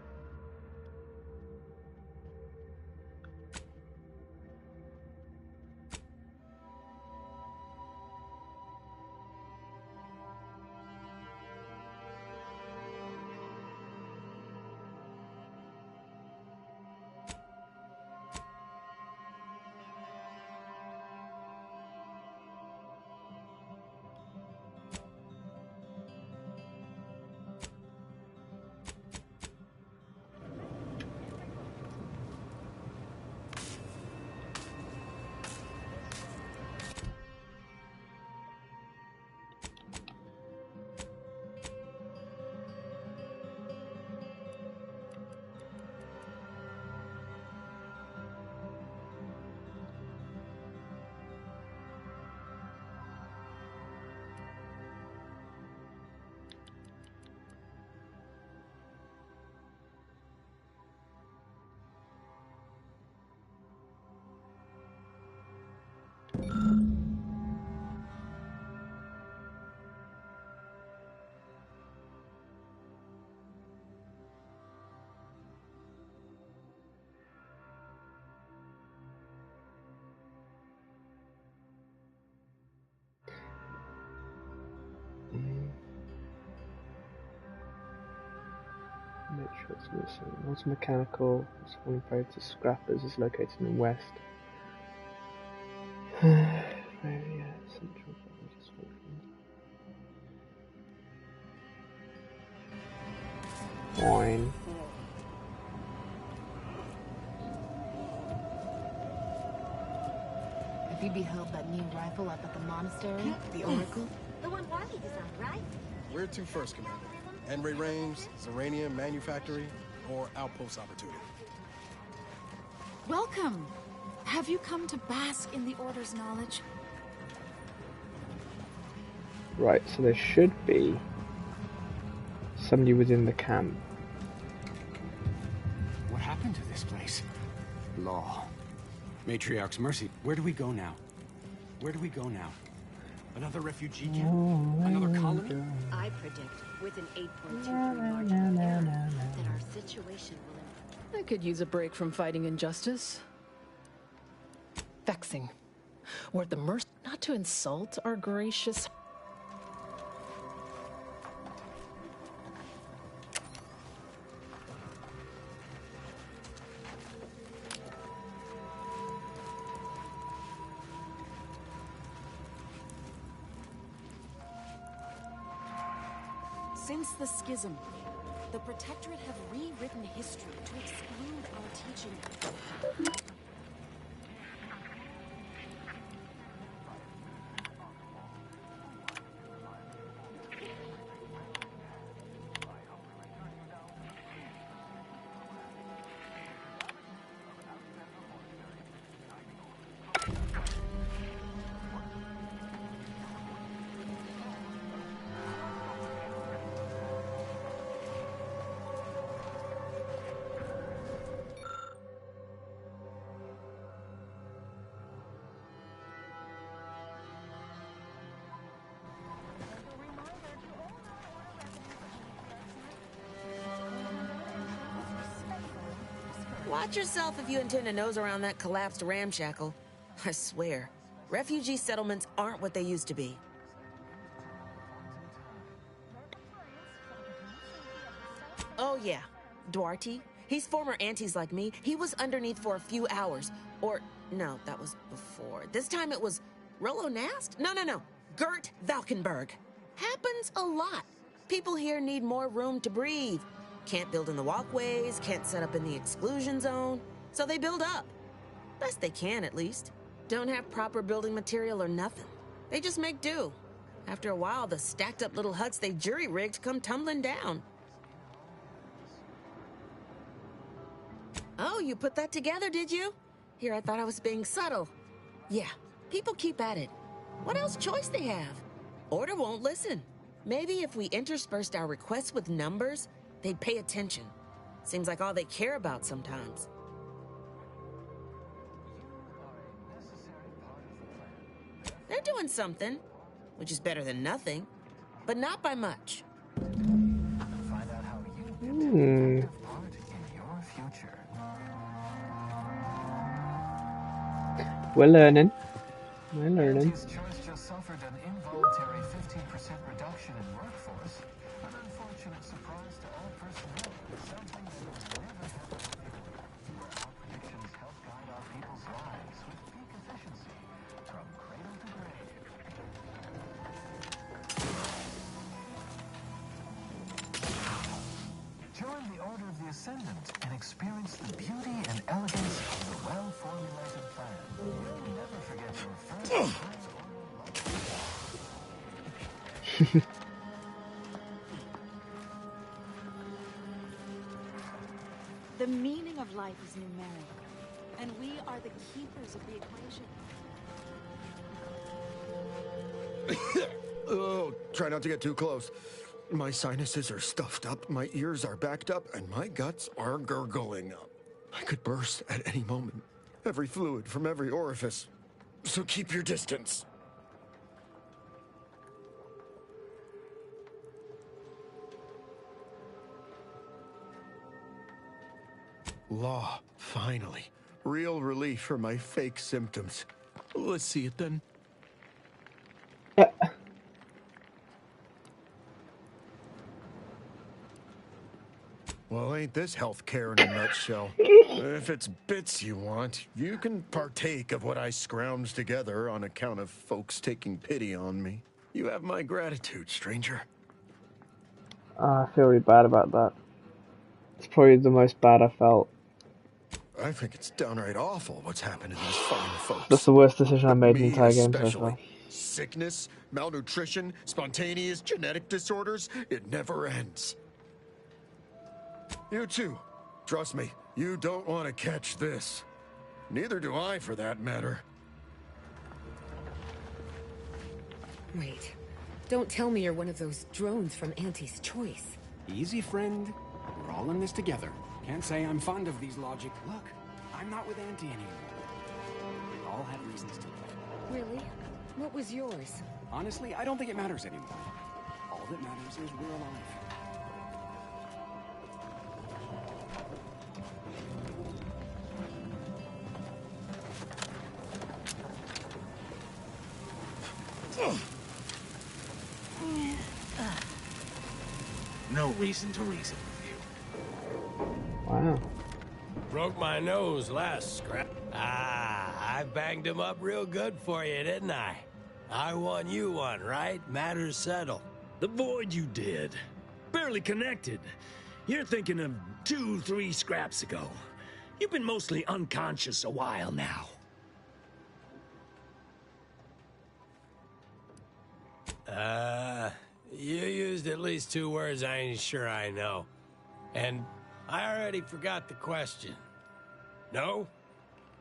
Make sure it's missing. Water mechanical, responding parade to scrappers is located in the west. Area, central. Fine. Have you beheld that new rifle up at the monastery? The Oracle? The one Wiley designed, right? Where to first, Commander? Enray Range, Zeranium Manufactory, or Outpost Opportunity? Welcome! Have you come to bask in the Order's knowledge? Right, so there should be somebody within the camp. What happened to this place? Law. Matriarch's Mercy. Where do we go now? Where do we go now? Another refugee camp? Another colony? I predict, with an 8.23 margin of error, that our situation will improve. I could use a break from fighting injustice. Vexing. We're at the mercy not to insult our gracious... Since the schism, the Protectorate have rewritten history to exclude our teaching. Watch yourself if you intend to nose around that collapsed ramshackle. I swear, refugee settlements aren't what they used to be. Oh yeah, Duarte. He's former aunties like me. He was underneath for a few hours. Or, no, that was before. This time it was Rollo Nast? No. Gert Valkenberg. Happens a lot. People here need more room to breathe. Can't build in the walkways, can't set up in the exclusion zone. So they build up. Best they can, at least. Don't have proper building material or nothing. They just make do. After a while, the stacked up little huts they jury-rigged come tumbling down. Oh, you put that together, did you? Here, I thought I was being subtle. Yeah, people keep at it. What else choice they have? Order won't listen. Maybe if we interspersed our requests with numbers, they'd pay attention. Seems like all they care about sometimes. They're doing something, which is better than nothing, but not by much. Find out how you can take an active part in your future. We're learning. We're learning. Auntie's choice just suffered an involuntary 15% reduction in workforce. An unfortunate surprise to all personnel. Something that will never happen before. Where our predictions help guide our people's lives with peak efficiency from cradle to grave. Join the Order of the Ascendant and experience the beauty and elegance of the well-formulated plan. You'll never forget your first time. The meaning of life is numeric, and we are the keepers of the equation. Oh, try not to get too close. My sinuses are stuffed up, my ears are backed up, and my guts are gurgling. I could burst at any moment. Every fluid from every orifice. So keep your distance. Law, finally. Real relief for my fake symptoms. Let's see it then. Well, ain't this healthcare in a nutshell? If it's bits you want, you can partake of what I scrounged together on account of folks taking pity on me. You have my gratitude, stranger. I feel really bad about that. It's probably the most bad I felt. I think it's downright awful what's happened to these fine folks. That's the worst decision I made in the Me entire game so especially. far. Sickness, malnutrition, spontaneous genetic disorders, it never ends. You too. Trust me, you don't want to catch this. Neither do I, for that matter. Wait. Don't tell me you're one of those drones from Auntie's Choice. Easy, friend. We're all in this together. Can't say I'm fond of these logic. Look, I'm not with Auntie anymore. We all had reasons to leave. Really? What was yours? Honestly, I don't think it matters anymore. All that matters is we're alive. No reason to reason with you. Wow. Broke my nose last scrap. I banged him up real good for you, didn't I? I won you one, right? Matters settled. The void you did. Barely connected. You're thinking of 2-3 scraps ago. You've been mostly unconscious a while now. You used at least 2 words I ain't sure I know. And I already forgot the question. No?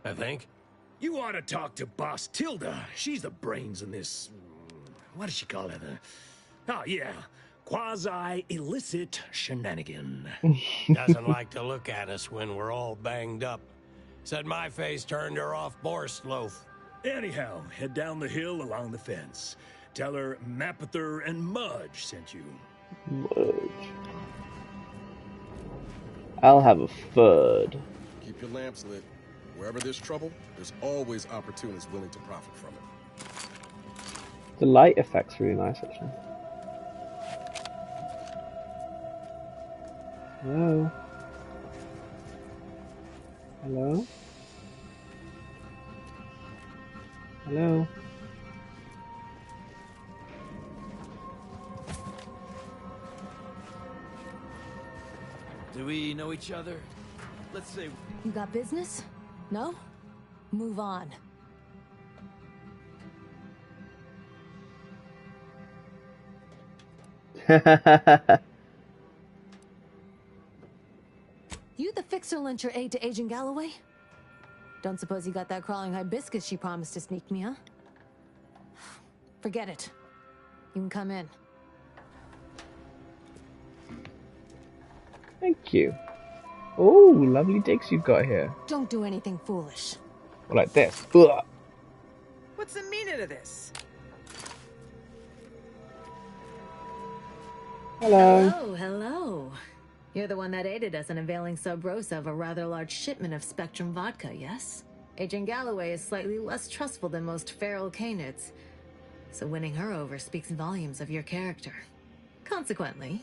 I think. You ought to talk to Boss Tilda. She's the brains in this... What does she call it? Oh, yeah. Quasi-illicit shenanigan. Doesn't like to look at us when we're all banged up. Said my face turned her off Borstloaf. Anyhow, head down the hill along the fence. Tell her Mapother and Mudge sent you. Mudge. I'll have a fud. Keep your lamps lit. Wherever there's trouble, there's always opportunists willing to profit from it. The light effect's really nice, actually. Hello? Hello? Hello? Do we know each other? Let's say... You got business? No? Move on. You the fixer lent your aid to Agent Galloway? Don't suppose you got that crawling hibiscus she promised to sneak me, huh? Forget it. You can come in. Thank you. Oh, lovely digs you've got here. Don't do anything foolish. Or like this. Ugh. What's the meaning of this? Hello. Hello, hello. You're the one that aided us in availing Sub Rosa of a rather large shipment of Spectrum vodka, yes? Agent Galloway is slightly less trustful than most feral canids, so winning her over speaks volumes of your character. Consequently,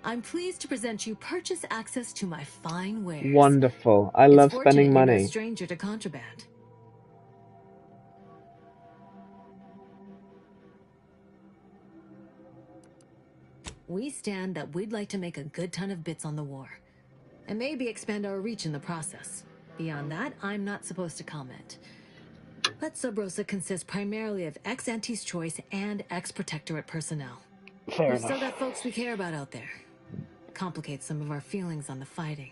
I'm pleased to present you purchase access to my fine wares. Wonderful. I love spending You're no money. stranger to contraband. We stand that we'd like to make a good ton of bits on the war, and maybe expand our reach in the process. Beyond that, I'm not supposed to comment. But Sub Rosa consists primarily of ex-Anti's Choice and ex-Protectorate personnel. Fair We've still enough. got folks we care about out there. Complicates some of our feelings on the fighting.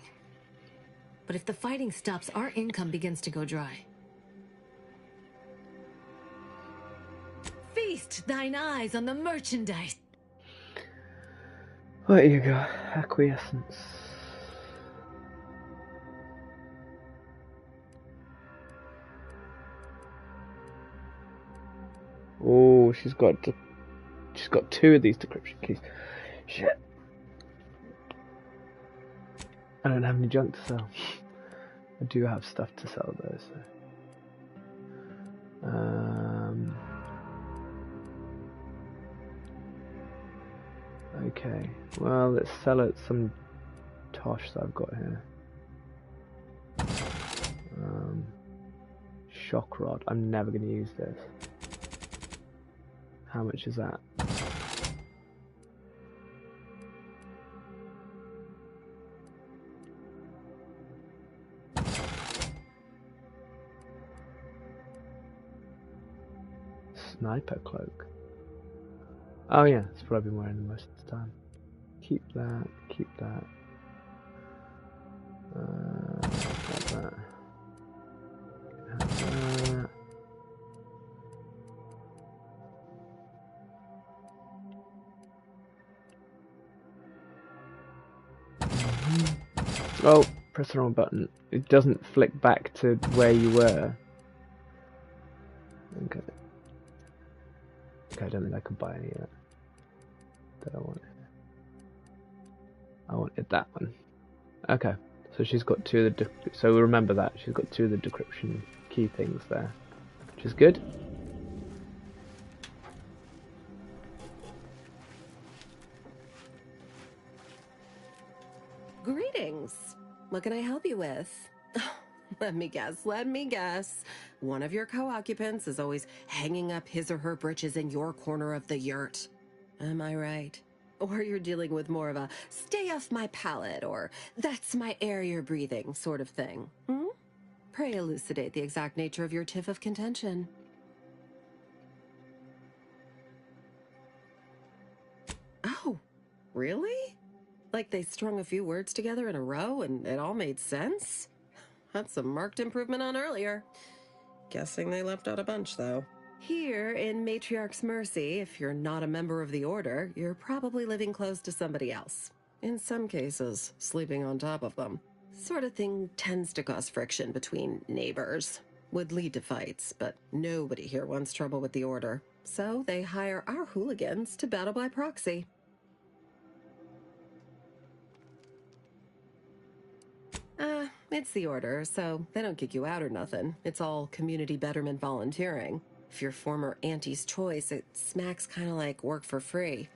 But if the fighting stops, our income begins to go dry. Feast thine eyes on the merchandise. There you go. Acquiescence. Oh, she's got two of these decryption keys. Shit. I don't have any junk to sell. I do have stuff to sell though, so. Okay. Well, let's sell it some tosh that I've got here. Shock rod. I'm never going to use this. How much is that? Sniper cloak. Oh yeah, it's probably been wearing them most of the time. Keep that, keep that. Like that. Have that. Oh, press the wrong button. It doesn't flick back to where you were. Okay. Okay, I don't think I can buy any of that. That I want. I wanted that one. Okay, so she's got two of the. So remember that she's got two of the decryption key things there, which is good. Greetings. What can I help you with? Let me guess. One of your co-occupants is always hanging up his or her britches in your corner of the yurt. Am I right? Or you're dealing with more of a stay off my palate or that's my air you're breathing sort of thing. Pray elucidate the exact nature of your tiff of contention. Oh, really? Like they strung a few words together in a row and it all made sense? That's a marked improvement on earlier. Guessing they left out a bunch, though. Here in Matriarch's Mercy, if you're not a member of the Order, you're probably living close to somebody else. In some cases, sleeping on top of them. Sort of thing tends to cause friction between neighbors. Would lead to fights, but nobody here wants trouble with the Order. So they hire our hooligans to battle by proxy. It's the Order, so they don't kick you out or nothing. It's all community betterment volunteering. If you're former Auntie's Choice, it smacks kind of like work for free.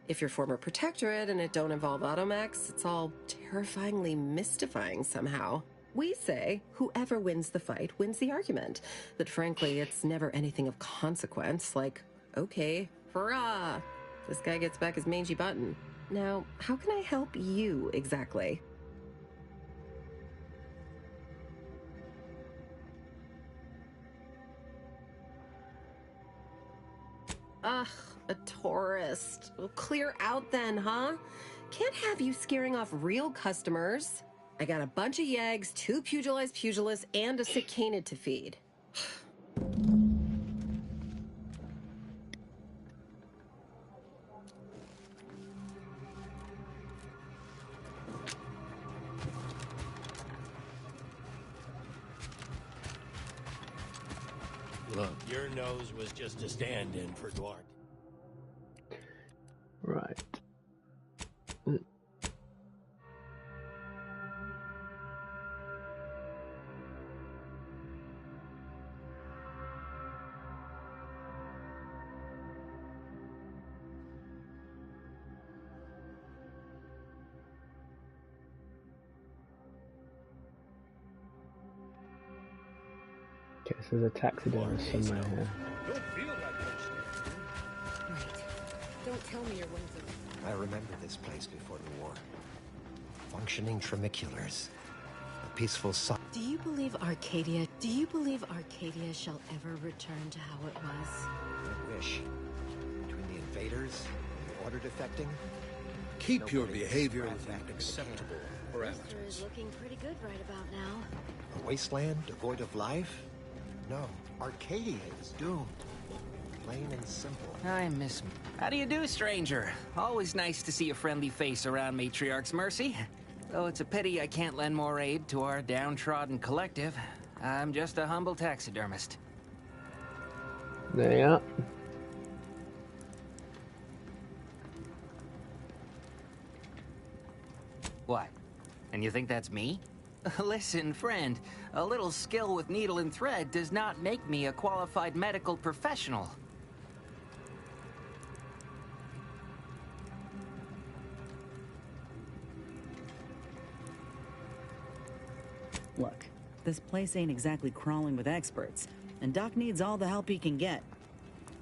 If you're former Protectorate and it don't involve automechs, it's all terrifyingly mystifying somehow. We say whoever wins the fight wins the argument. But frankly, it's never anything of consequence, like, okay, hurrah! This guy gets back his mangy button. Now, how can I help you exactly? Ugh, a tourist. Well, clear out then, huh? Can't have you scaring off real customers. I got a bunch of yeggs, 2 pugilists, and a sick canid to feed. Look, your nose was just a stand-in for Duarte. Right. Okay, so there's a taxidermist somewhere here. Wait. Don't tell me you're one of them. I remember this place before the war. Functioning tramiculars. A peaceful Do you believe Arcadia shall ever return to how it was? I wish. Between the invaders and the order defecting. Keep your behavior within acceptable parameters. Is looking pretty good right about now. A wasteland devoid of life? No. Arcadia is doomed. Plain and simple. I miss him. How do you do, stranger? Always nice to see a friendly face around Matriarch's Mercy. Though it's a pity I can't lend more aid to our downtrodden collective. I'm just a humble taxidermist. There you are. What? And you think that's me? Listen, friend, a little skill with needle and thread does not make me a qualified medical professional. Look, this place ain't exactly crawling with experts, and Doc needs all the help he can get.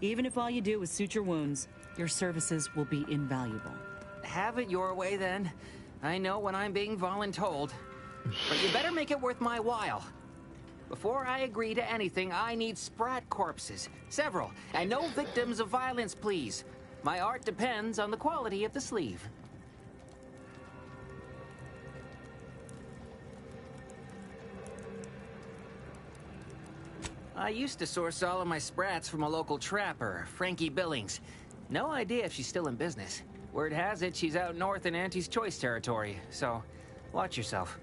Even if all you do is suture wounds, your services will be invaluable. Have it your way, then. I know when I'm being voluntold. But you better make it worth my while. Before I agree to anything, I need sprat corpses. Several. And no victims of violence, please. My art depends on the quality of the sleeve. I used to source all of my sprats from a local trapper, Frankie Billings. No idea if she's still in business. Word has it she's out north in Auntie's Choice territory, so watch yourself.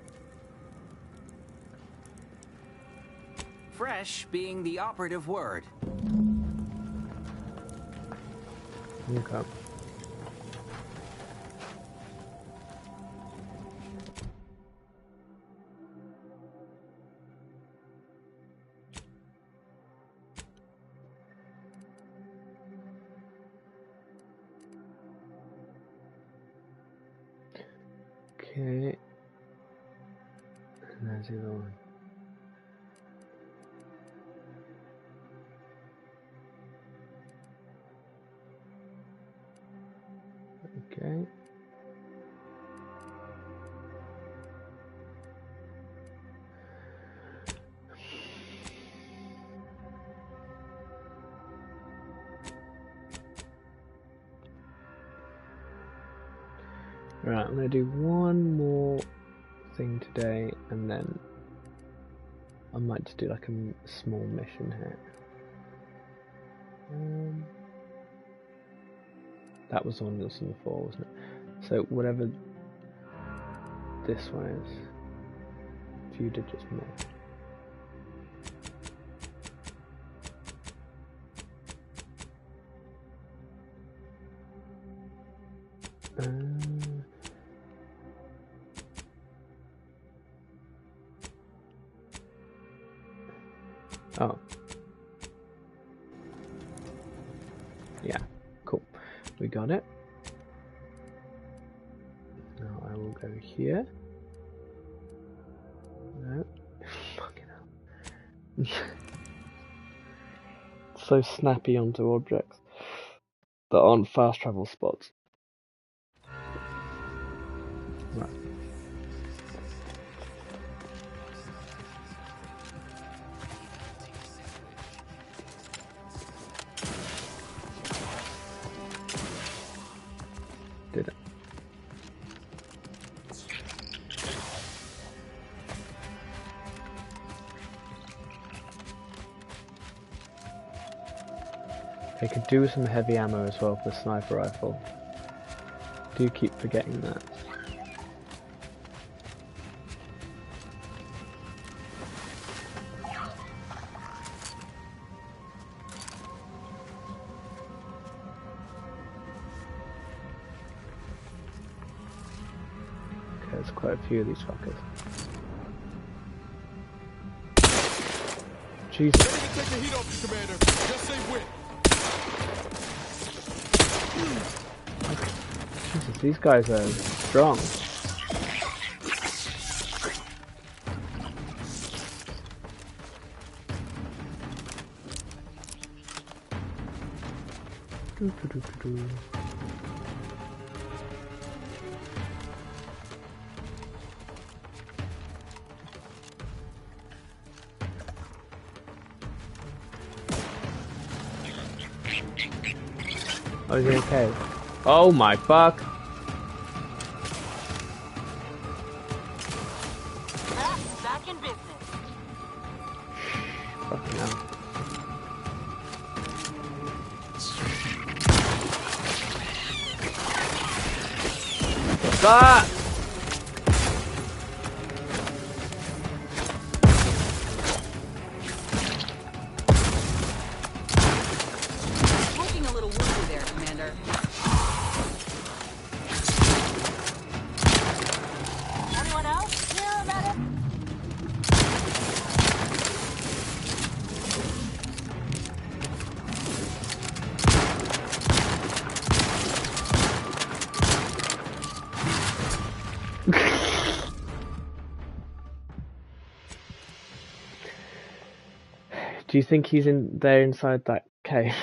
Fresh being the operative word. Okay. Okay. And there's the other one. Okay. Right, I'm going to do one more thing today, and then I might just do like a small mission here. That was the one that was on the floor, wasn't it? So whatever this one is, 2 digits more. Oh. Yeah, cool. We got it. Now I will go here. No. Fucking hell. So snappy onto objects that aren't fast travel spots. Right. Did it. I could do with some heavy ammo as well for the sniper rifle. Do keep forgetting that. there's quite a few of these fuckers. Jesus. Ready to take the heat off you, Commander. Just say when. Jesus, these guys are strong. Oh, is he okay? Oh my fuck! Back in business. Fucking hell. Ah! Looking a little wounded there, Commander. Anyone else hear about it? Do you think he's in there inside that cave?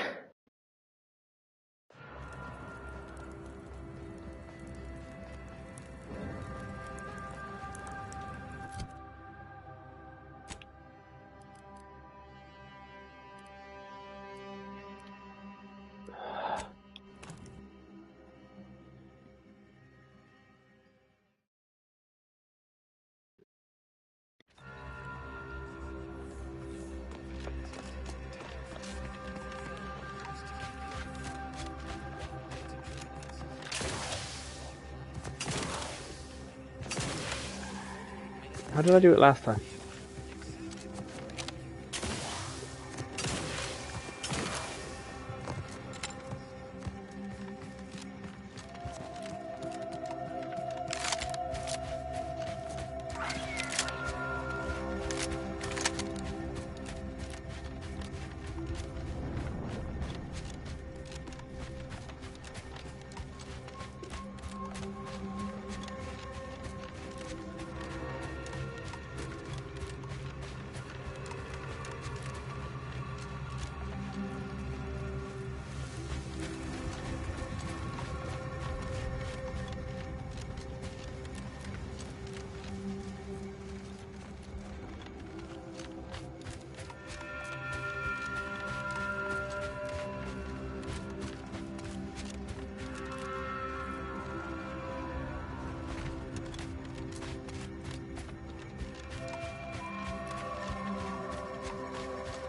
How did I do it last time?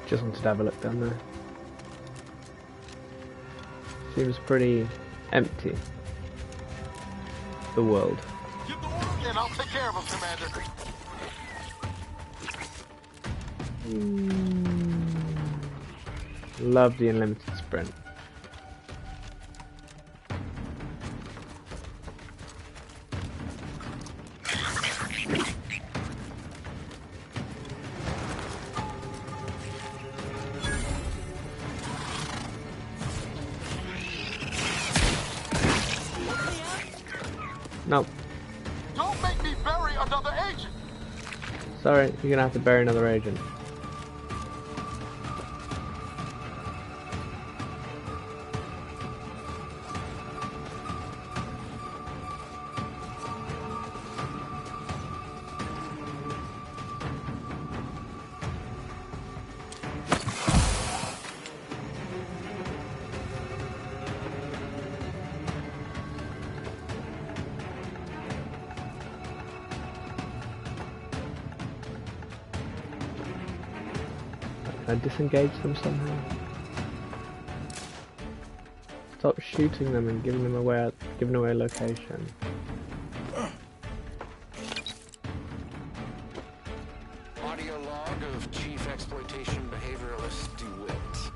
Just wanted to have a look down there. Seems pretty empty. The world. Give the order and I'll take care of him, Commander. Love the unlimited sprint. Nope. Don't make me bury another agent. Sorry, you're gonna have to bury another agent. Can I disengage them somehow? Stop shooting them and giving away location. Audio log of Chief Exploitation Behavioralist DeWitt.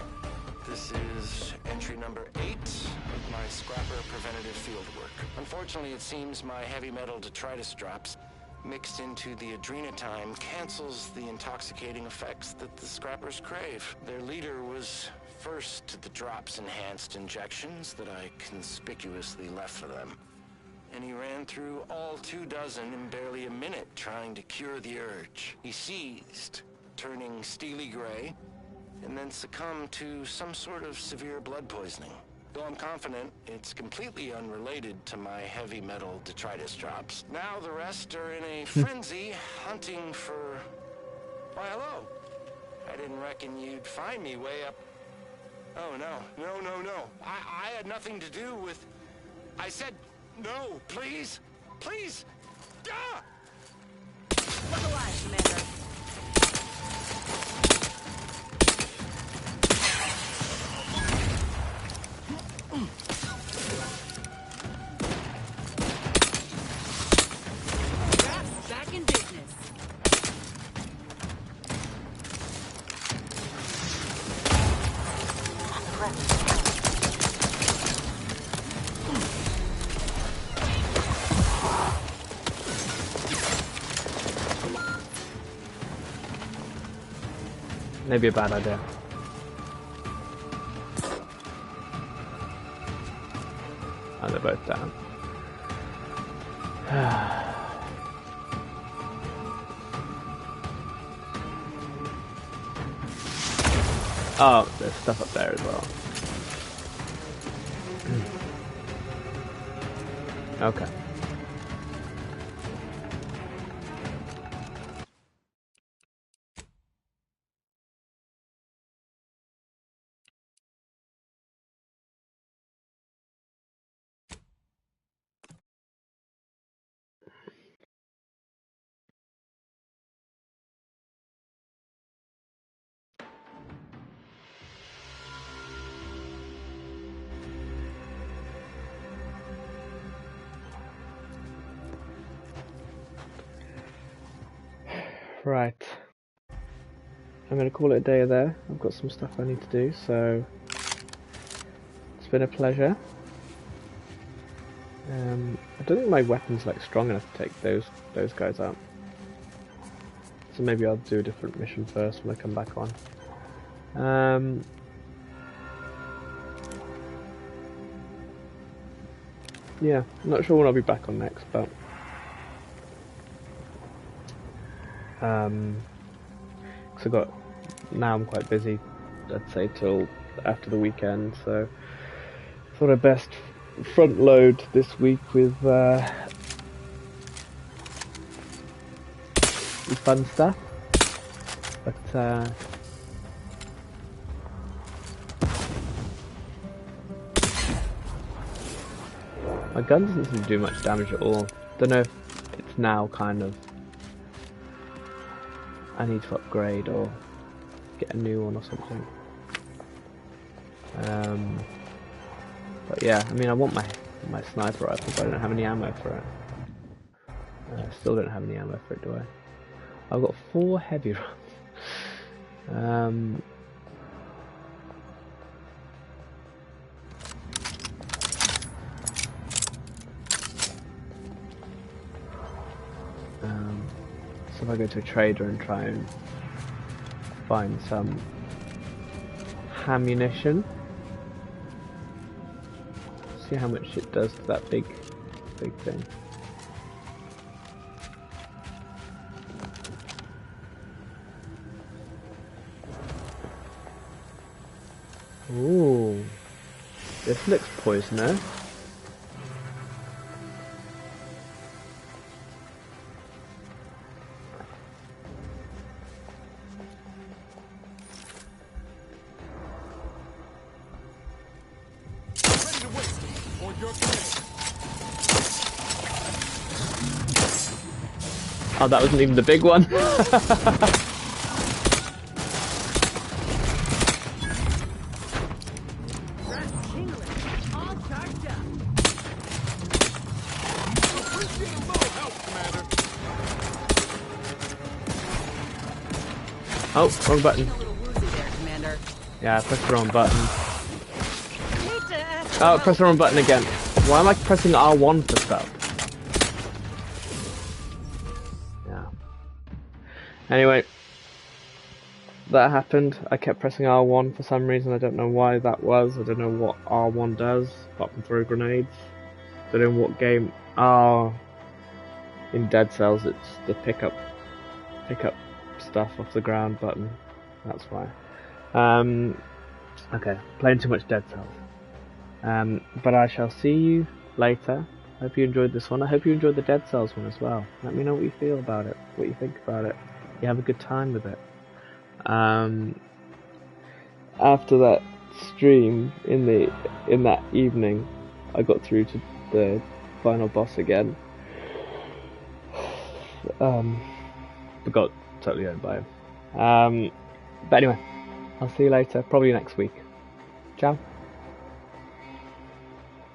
This is entry number 8 of my scrapper preventative fieldwork. Unfortunately, it seems my heavy metal detritus drops mixed into the adrenotime cancels the intoxicating effects that the scrappers crave. Their leader was first to the drops-enhanced injections that I conspicuously left for them. And he ran through all 24 in barely a minute trying to cure the urge. He seized, turning steely gray, and then succumbed to some sort of severe blood poisoning. Though I'm confident it's completely unrelated to my heavy metal detritus drops. Now the rest are in a frenzy hunting for... Why, hello. I didn't reckon you'd find me way up... Oh, no. No. I had nothing to do with... I said... No, please! Please! Ah! Look alive, Commander. Back in business. Maybe a bad idea. Oh, they're both down. Oh, there's stuff up there as well. Okay. Right. I'm going to call it a day there. I've got some stuff I need to do, so it's been a pleasure. I don't think my weapon's like strong enough to take those guys out. So maybe I'll do a different mission first when I come back on. Yeah, I'm not sure when I'll be back on next, but because now I'm quite busy, I'd say till after the weekend, so thought I'd best front load this week with fun stuff, but my gun doesn't seem to do much damage at all. Don't know if it's now kind of I need to upgrade or get a new one or something. But yeah, I mean I want my sniper rifle, but I don't have any ammo for it. I still don't have any ammo for it, do I? I've got 4 heavy rounds. So if I go to a trader and try and find some ammunition, see how much it does to that big thing. Ooh, this looks poisonous. Oh, that wasn't even the big one. Oh, wrong button. Yeah, I pushed the wrong button. Hate to ask Oh, press the wrong button again. Why am I pressing R1 for stuff? Yeah. Anyway, that happened. I kept pressing R1 for some reason. I don't know why that was. I don't know what R1 does, apart from throw grenades. I don't know what game. Oh, in Dead Cells, it's the pick up stuff off the ground button. That's why. Okay, playing too much Dead Cells. But I shall see you later. Hope you enjoyed this one. I hope you enjoyed the Dead Cells one as well. Let me know what you feel about it, what you think about it. You have a good time with it. After that stream in that evening, I got through to the final boss again. But got totally owned by him. But anyway, I'll see you later, probably next week. Ciao.